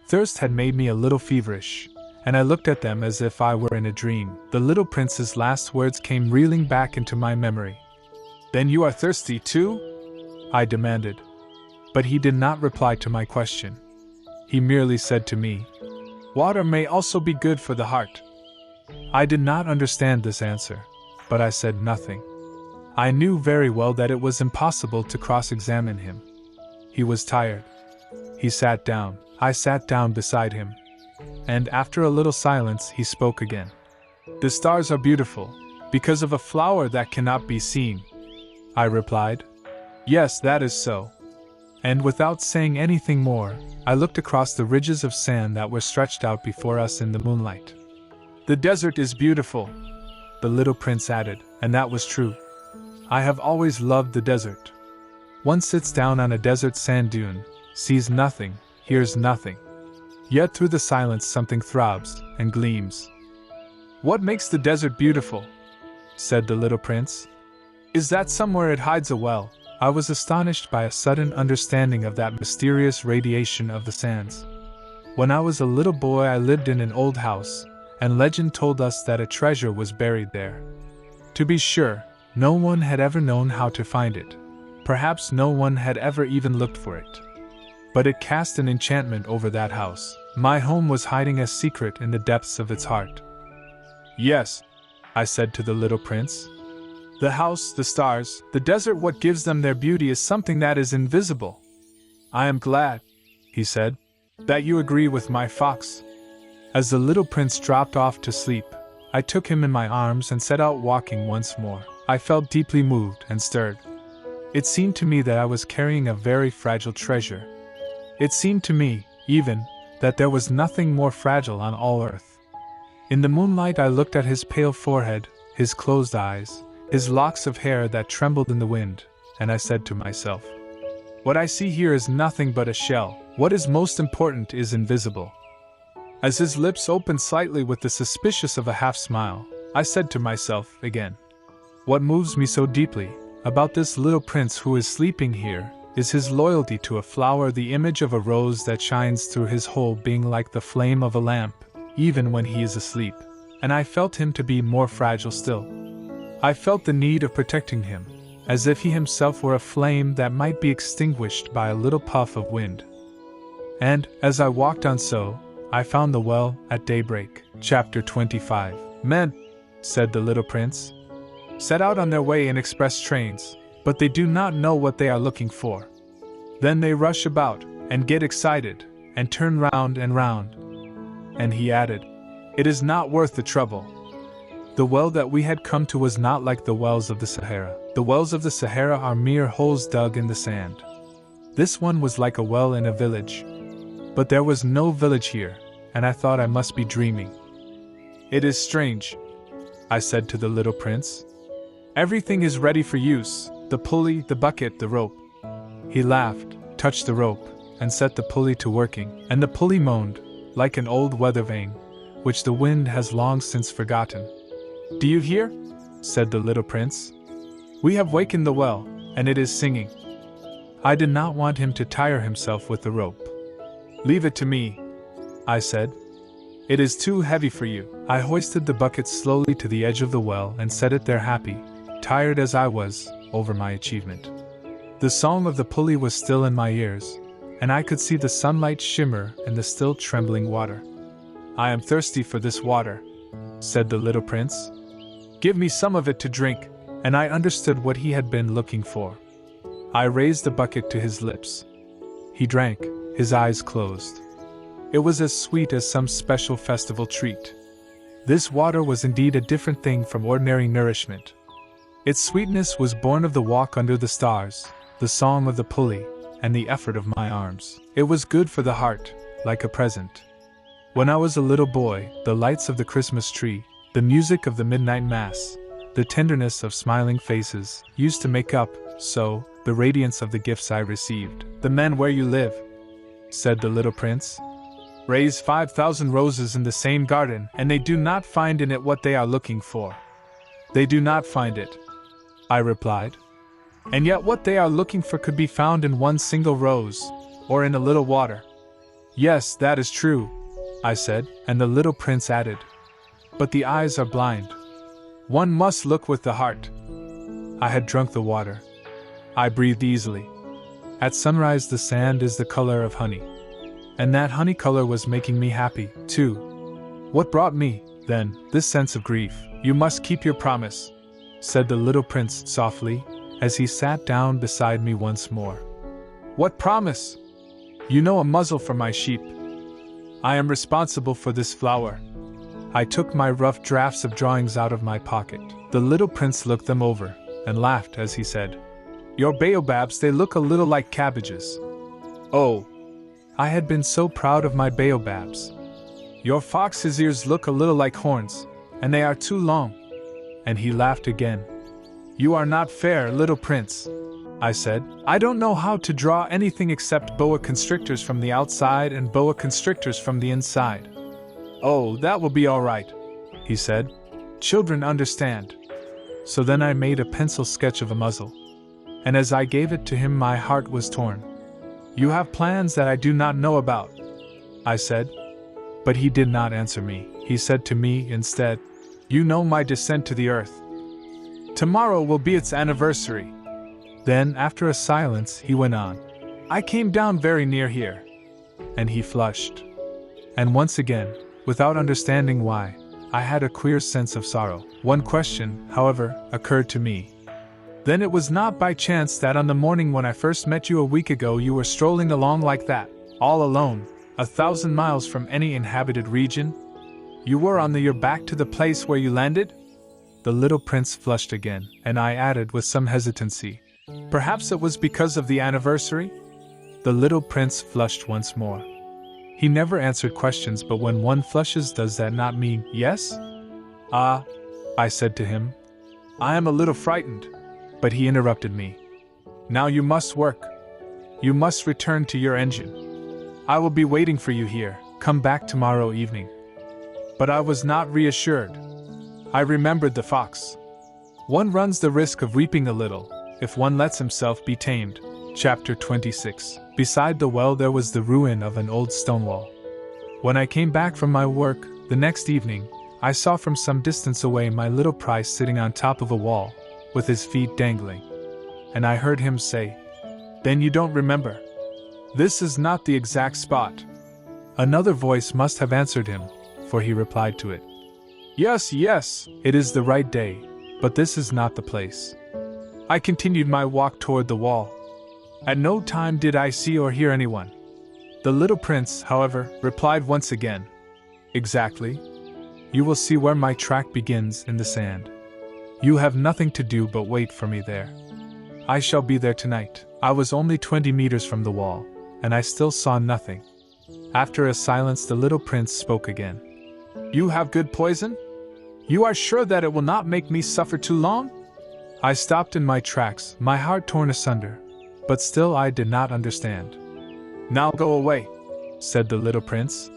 Thirst had made me a little feverish, and I looked at them as if I were in a dream. The little prince's last words came reeling back into my memory. Then you are thirsty too? I demanded. But he did not reply to my question. He merely said to me, water may also be good for the heart. I did not understand this answer, but I said nothing. I knew very well that it was impossible to cross-examine him. He was tired. He sat down. I sat down beside him. And after a little silence he spoke again. The stars are beautiful, because of a flower that cannot be seen, I replied. Yes, that is so. And without saying anything more, I looked across the ridges of sand that were stretched out before us in the moonlight. The desert is beautiful, the little prince added, and that was true. I have always loved the desert. One sits down on a desert sand dune, sees nothing, hears nothing. Yet through the silence something throbs and gleams. What makes the desert beautiful? Said the little prince. Is that somewhere it hides a well? I was astonished by a sudden understanding of that mysterious radiation of the sands. When I was a little boy I lived in an old house, and legend told us that a treasure was buried there. To be sure, no one had ever known how to find it. Perhaps no one had ever even looked for it. But it cast an enchantment over that house. My home was hiding a secret in the depths of its heart. Yes, I said to the little prince. The house, the stars, the desert, what gives them their beauty is something that is invisible. I am glad, he said, that you agree with my fox. As the little prince dropped off to sleep, I took him in my arms and set out walking once more. I felt deeply moved and stirred. It seemed to me that I was carrying a very fragile treasure. It seemed to me, even, that there was nothing more fragile on all earth. In the moonlight I looked at his pale forehead, his closed eyes, his locks of hair that trembled in the wind, and I said to myself, "What I see here is nothing but a shell. What is most important is invisible." As his lips opened slightly with the suspicious of a half-smile, I said to myself again, "What moves me so deeply about this little prince who is sleeping here is his loyalty to a flower, the image of a rose that shines through his whole being like the flame of a lamp, even when he is asleep." And I felt him to be more fragile still. I felt the need of protecting him, as if he himself were a flame that might be extinguished by a little puff of wind. And, as I walked on so, I found the well at daybreak. Chapter 25. Men, said the little prince, set out on their way in express trains, but they do not know what they are looking for. Then they rush about, and get excited, and turn round and round. And he added, "It is not worth the trouble." The well that we had come to was not like the wells of the Sahara. The wells of the Sahara are mere holes dug in the sand. This one was like a well in a village. But there was no village here, and I thought I must be dreaming. "It is strange," I said to the little prince. "Everything is ready for use, the pulley, the bucket, the rope." He laughed, touched the rope, and set the pulley to working, and the pulley moaned, like an old weather vane, which the wind has long since forgotten. "Do you hear?" said the little prince. "We have wakened the well, and it is singing." I did not want him to tire himself with the rope. "Leave it to me," I said. "It is too heavy for you." I hoisted the bucket slowly to the edge of the well and set it there happy, tired as I was, over my achievement. The song of the pulley was still in my ears, and I could see the sunlight shimmer in the still trembling water. "I am thirsty for this water," said the little prince. "Give me some of it to drink," and I understood what he had been looking for. I raised the bucket to his lips. He drank, his eyes closed. It was as sweet as some special festival treat. This water was indeed a different thing from ordinary nourishment. Its sweetness was born of the walk under the stars, the song of the pulley, and the effort of my arms. It was good for the heart, like a present. When I was a little boy, the lights of the Christmas tree, the music of the midnight mass, the tenderness of smiling faces, used to make up, so, the radiance of the gifts I received. "The men where you live," said the little prince, "raise 5,000 roses in the same garden, and they do not find in it what they are looking for." "They do not find it," I replied. "And yet what they are looking for could be found in one single rose, or in a little water." "Yes, that is true," I said, and the little prince added, "But the eyes are blind. One must look with the heart." I had drunk the water. I breathed easily. At sunrise the sand is the color of honey. And that honey color was making me happy, too. What brought me, then, this sense of grief? "You must keep your promise," said the little prince softly, as he sat down beside me once more. "What promise?" "You know, a muzzle for my sheep. I am responsible for this flower." I took my rough drafts of drawings out of my pocket. The little prince looked them over, and laughed as he said, "Your baobabs, they look a little like cabbages." "Oh, I had been so proud of my baobabs." "Your fox's ears look a little like horns, and they are too long." And he laughed again. "You are not fair, little prince," I said. "I don't know how to draw anything except boa constrictors from the outside and boa constrictors from the inside." "Oh, that will be all right," he said. "Children understand." So then I made a pencil sketch of a muzzle. And as I gave it to him my heart was torn. "You have plans that I do not know about," I said. But he did not answer me. He said to me instead, "You know my descent to the earth. Tomorrow will be its anniversary." Then, after a silence, he went on, "I came down very near here." And he flushed. And once again, without understanding why, I had a queer sense of sorrow. One question, however, occurred to me. "Then it was not by chance that on the morning when I first met you a week ago you were strolling along like that, all alone, 1,000 miles from any inhabited region?" You were on your back to the place where you landed? The little prince flushed again, and I added with some hesitancy, perhaps it was because of the anniversary? The little prince flushed once more. He never answered questions, but when one flushes, does that not mean yes? Ah, I said to him. I am a little frightened. But he interrupted me. Now you must work. You must return to your engine. I will be waiting for you here. Come back tomorrow evening. But I was not reassured. I remembered the fox. One runs the risk of weeping a little, if one lets himself be tamed. Chapter 26. Beside the well there was the ruin of an old stone wall. When I came back from my work, the next evening, I saw from some distance away my little prize sitting on top of a wall, with his feet dangling. And I heard him say, "Then you don't remember? This is not the exact spot." Another voice must have answered him, for he replied to it. Yes, it is the right day, but this is not the place. I continued my walk toward the wall. At no time did I see or hear anyone. The little prince, however, replied once again. Exactly. You will see where my track begins in the sand. You have nothing to do but wait for me there. I shall be there tonight. I was only 20 meters from the wall, and I still saw nothing. After a silence, the little prince spoke again. You have good poison? You are sure that it will not make me suffer too long? I stopped in my tracks, my heart torn asunder, but still I did not understand. Now go away, said the little prince.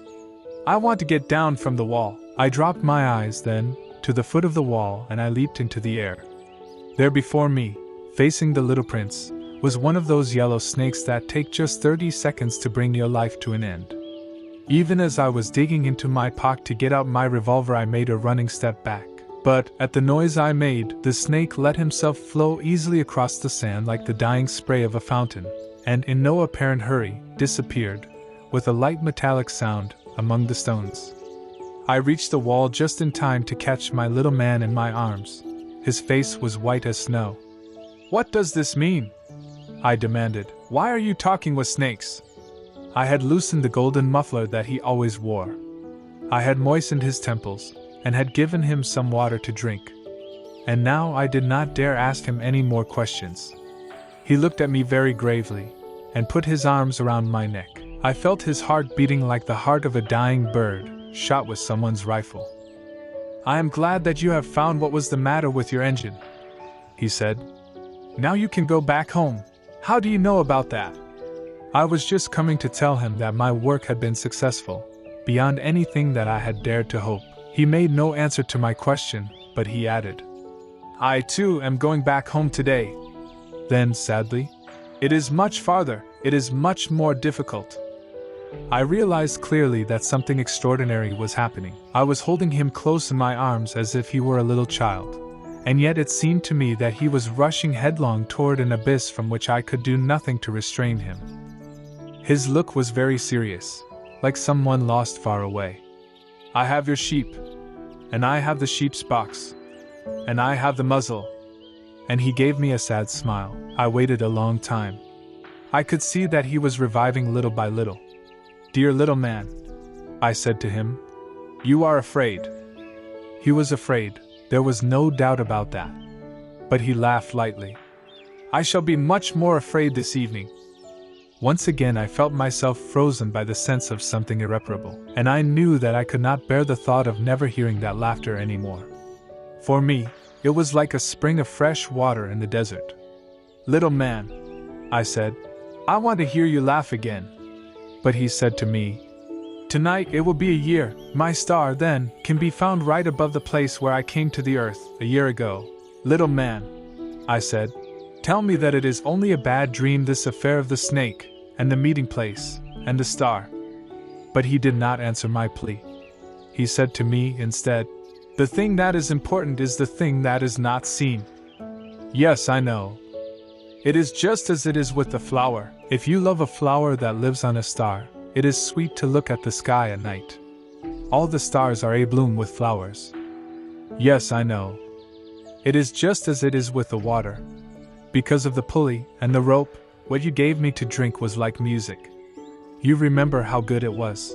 I want to get down from the wall. I dropped my eyes then to the foot of the wall, and I leaped into the air. There before me, facing the little prince, was one of those yellow snakes that take just 30 seconds to bring your life to an end. Even as I was digging into my pocket to get out my revolver, I made a running step back. But, at the noise I made, the snake let himself flow easily across the sand like the dying spray of a fountain, and in no apparent hurry, disappeared, with a light metallic sound, among the stones. I reached the wall just in time to catch my little man in my arms. His face was white as snow. What does this mean? I demanded. Why are you talking with snakes? I had loosened the golden muffler that he always wore. I had moistened his temples, and had given him some water to drink. And now I did not dare ask him any more questions. He looked at me very gravely, and put his arms around my neck. I felt his heart beating like the heart of a dying bird, shot with someone's rifle. I am glad that you have found what was the matter with your engine, he said. Now you can go back home. How do you know about that? I was just coming to tell him that my work had been successful, beyond anything that I had dared to hope. He made no answer to my question, but he added, I too am going back home today. Then, sadly, it is much farther, it is much more difficult. I realized clearly that something extraordinary was happening. I was holding him close in my arms as if he were a little child, and yet it seemed to me that he was rushing headlong toward an abyss from which I could do nothing to restrain him. His look was very serious, like someone lost far away. I have your sheep, and I have the sheep's box, and I have the muzzle. And he gave me a sad smile. I waited a long time. I could see that he was reviving little by little. Dear little man, I said to him, you are afraid. He was afraid, there was no doubt about that. But he laughed lightly. I shall be much more afraid this evening. Once again I felt myself frozen by the sense of something irreparable, and I knew that I could not bear the thought of never hearing that laughter anymore. For me, it was like a spring of fresh water in the desert. Little man, I said, I want to hear you laugh again. But he said to me, tonight it will be a year. My star, then, can be found right above the place where I came to the earth a year ago. Little man, I said, tell me that it is only a bad dream, this affair of the snake, and the meeting place, and the star. But he did not answer my plea. He said to me instead, the thing that is important is the thing that is not seen. Yes, I know. It is just as it is with the flower. If you love a flower that lives on a star, it is sweet to look at the sky at night. All the stars are abloom with flowers. Yes, I know. It is just as it is with the water. Because of the pulley and the rope, what you gave me to drink was like music. You remember how good it was?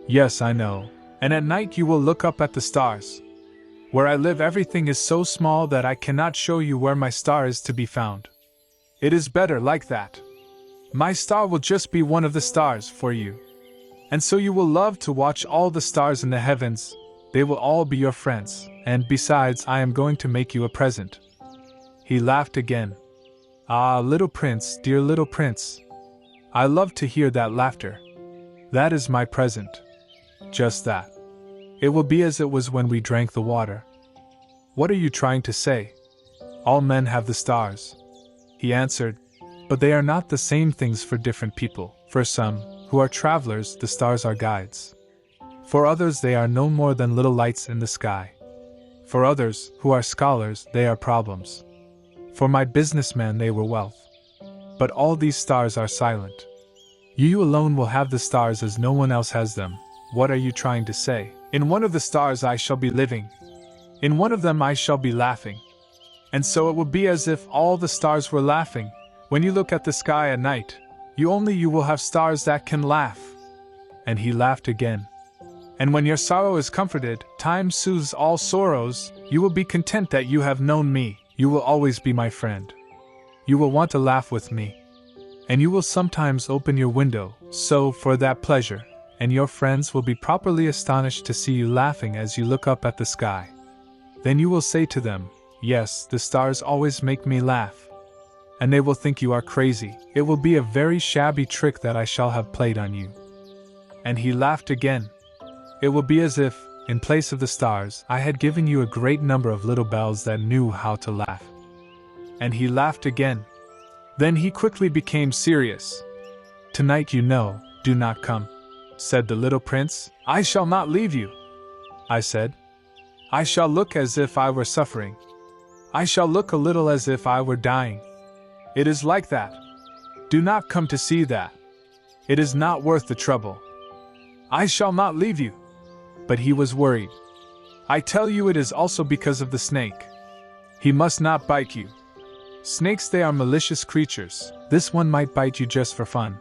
Yes, I know. And at night you will look up at the stars. Where I live, everything is so small that I cannot show you where my star is to be found. It is better like that. My star will just be one of the stars for you. And so you will love to watch all the stars in the heavens. They will all be your friends, and besides, I am going to make you a present." He laughed again. "Ah, little prince, dear little prince. I love to hear that laughter. That is my present. Just that. It will be as it was when we drank the water." "What are you trying to say? All men have the stars," he answered, "but they are not the same things for different people. For some, who are travelers, the stars are guides. For others, they are no more than little lights in the sky. For others, who are scholars, they are problems. For my businessmen, they were wealth. But all these stars are silent. You alone will have the stars as no one else has them." "What are you trying to say? In one of the stars I shall be living. In one of them I shall be laughing. And so it will be as if all the stars were laughing. When you look at the sky at night, you will have stars that can laugh." And he laughed again. "And when your sorrow is comforted, time soothes all sorrows, you will be content that you have known me, you will always be my friend. You will want to laugh with me. And you will sometimes open your window, so for that pleasure, and your friends will be properly astonished to see you laughing as you look up at the sky. Then you will say to them, 'Yes, the stars always make me laugh.' And they will think you are crazy. It will be a very shabby trick that I shall have played on you." And he laughed again. "It will be as if, in place of the stars, I had given you a great number of little bells that knew how to laugh." And he laughed again. Then he quickly became serious. "Tonight, do not come," said the little prince. "I shall not leave you," I said. "I shall look as if I were suffering. I shall look a little as if I were dying. It is like that. Do not come to see that. It is not worth the trouble. I shall not leave you." But he was worried. "I tell you, it is also because of the snake. He must not bite you. Snakes, they are malicious creatures. This one might bite you just for fun.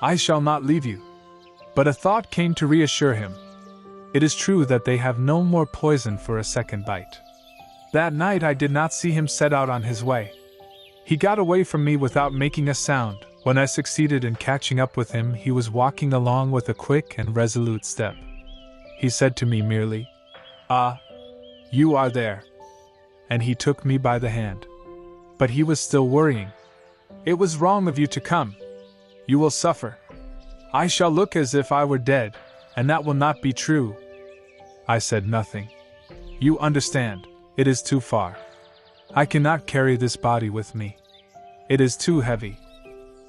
I shall not leave you." But a thought came to reassure him. It is true that they have no more poison for a second bite. That night I did not see him set out on his way. He got away from me without making a sound. When I succeeded in catching up with him, he was walking along with a quick and resolute step. He said to me merely, "Ah, you are there." And he took me by the hand. But he was still worrying. "It was wrong of you to come. You will suffer. I shall look as if I were dead, and that will not be true." I said nothing. "You understand, it is too far. I cannot carry this body with me. It is too heavy."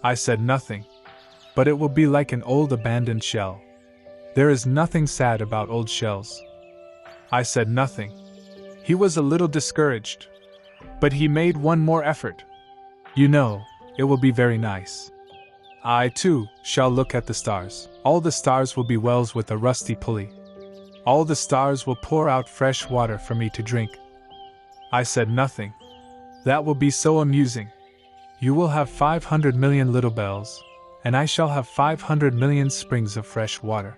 I said nothing. "But it will be like an old abandoned shell. There is nothing sad about old shells." I said nothing. He was a little discouraged. But he made one more effort. "It will be very nice. I, too, shall look at the stars. All the stars will be wells with a rusty pulley. All the stars will pour out fresh water for me to drink." I said nothing. "That will be so amusing. You will have 500 million little bells, and I shall have 500 million springs of fresh water."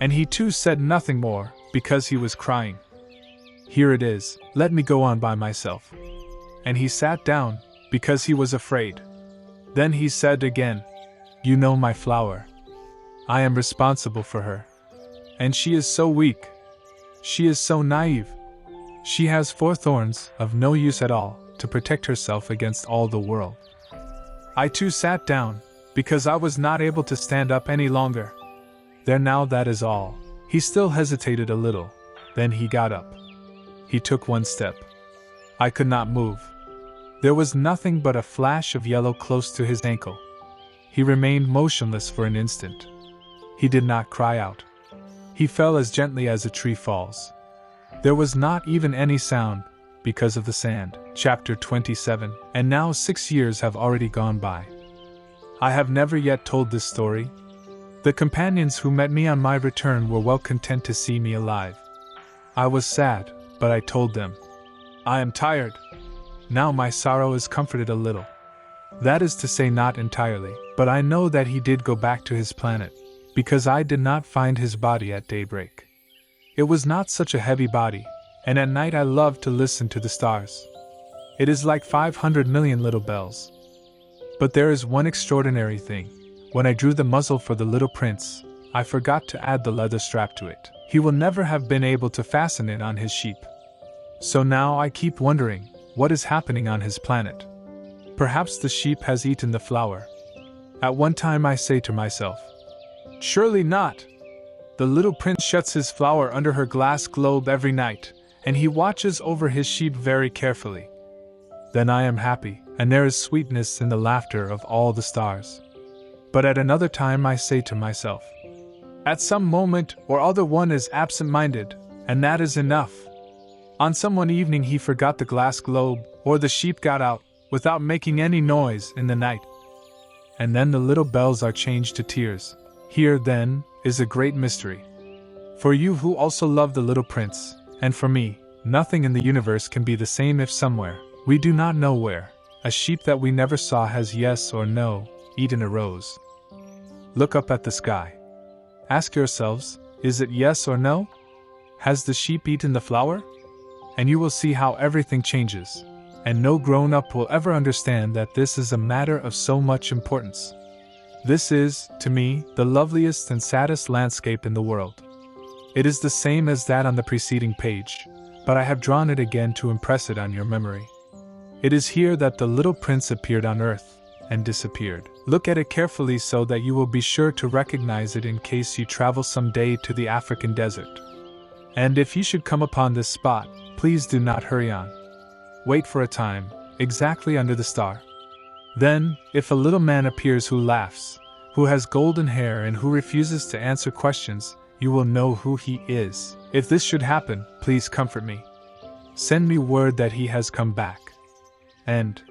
And he too said nothing more, because he was crying. "Here it is, let me go on by myself." And he sat down, because he was afraid. Then he said again, "You know my flower. I am responsible for her. And she is so weak. She is so naive. She has 4 thorns, of no use at all, to protect herself against all the world." I too sat down, because I was not able to stand up any longer. "There now, that is all." He still hesitated a little, then he got up. He took 1 step. I could not move. There was nothing but a flash of yellow close to his ankle. He remained motionless for an instant. He did not cry out. He fell as gently as a tree falls. There was not even any sound, because of the sand. Chapter 27. And now 6 years have already gone by. I have never yet told this story. The companions who met me on my return were well content to see me alive. I was sad, but I told them, "I am tired." Now my sorrow is comforted a little. That is to say, not entirely, but I know that he did go back to his planet, because I did not find his body at daybreak. It was not such a heavy body, and at night I loved to listen to the stars. It is like 500 million little bells. But there is one extraordinary thing. When I drew the muzzle for the little prince, I forgot to add the leather strap to it. He will never have been able to fasten it on his sheep. So now I keep wondering, what is happening on his planet? Perhaps the sheep has eaten the flower. At one time I say to myself, surely not! The little prince shuts his flower under her glass globe every night, and he watches over his sheep very carefully. Then I am happy, and there is sweetness in the laughter of all the stars. But at another time I say to myself, at some moment or other one is absent-minded, and that is enough. On some one evening he forgot the glass globe, or the sheep got out, without making any noise in the night. And then the little bells are changed to tears. Here, then, is a great mystery. For you who also love the little prince, and for me, nothing in the universe can be the same if somewhere, we do not know where, a sheep that we never saw has yes or no, eaten a rose. Look up at the sky. Ask yourselves, is it yes or no? Has the sheep eaten the flower? And you will see how everything changes, and no grown-up will ever understand that this is a matter of so much importance. This is, to me, the loveliest and saddest landscape in the world. It is the same as that on the preceding page, but I have drawn it again to impress it on your memory. It is here that the little prince appeared on earth, and disappeared. Look at it carefully so that you will be sure to recognize it in case you travel some day to the African desert. And if you should come upon this spot, please do not hurry on. Wait for a time, exactly under the star. Then, if a little man appears who laughs, who has golden hair and who refuses to answer questions, you will know who he is. If this should happen, please comfort me. Send me word that he has come back. And,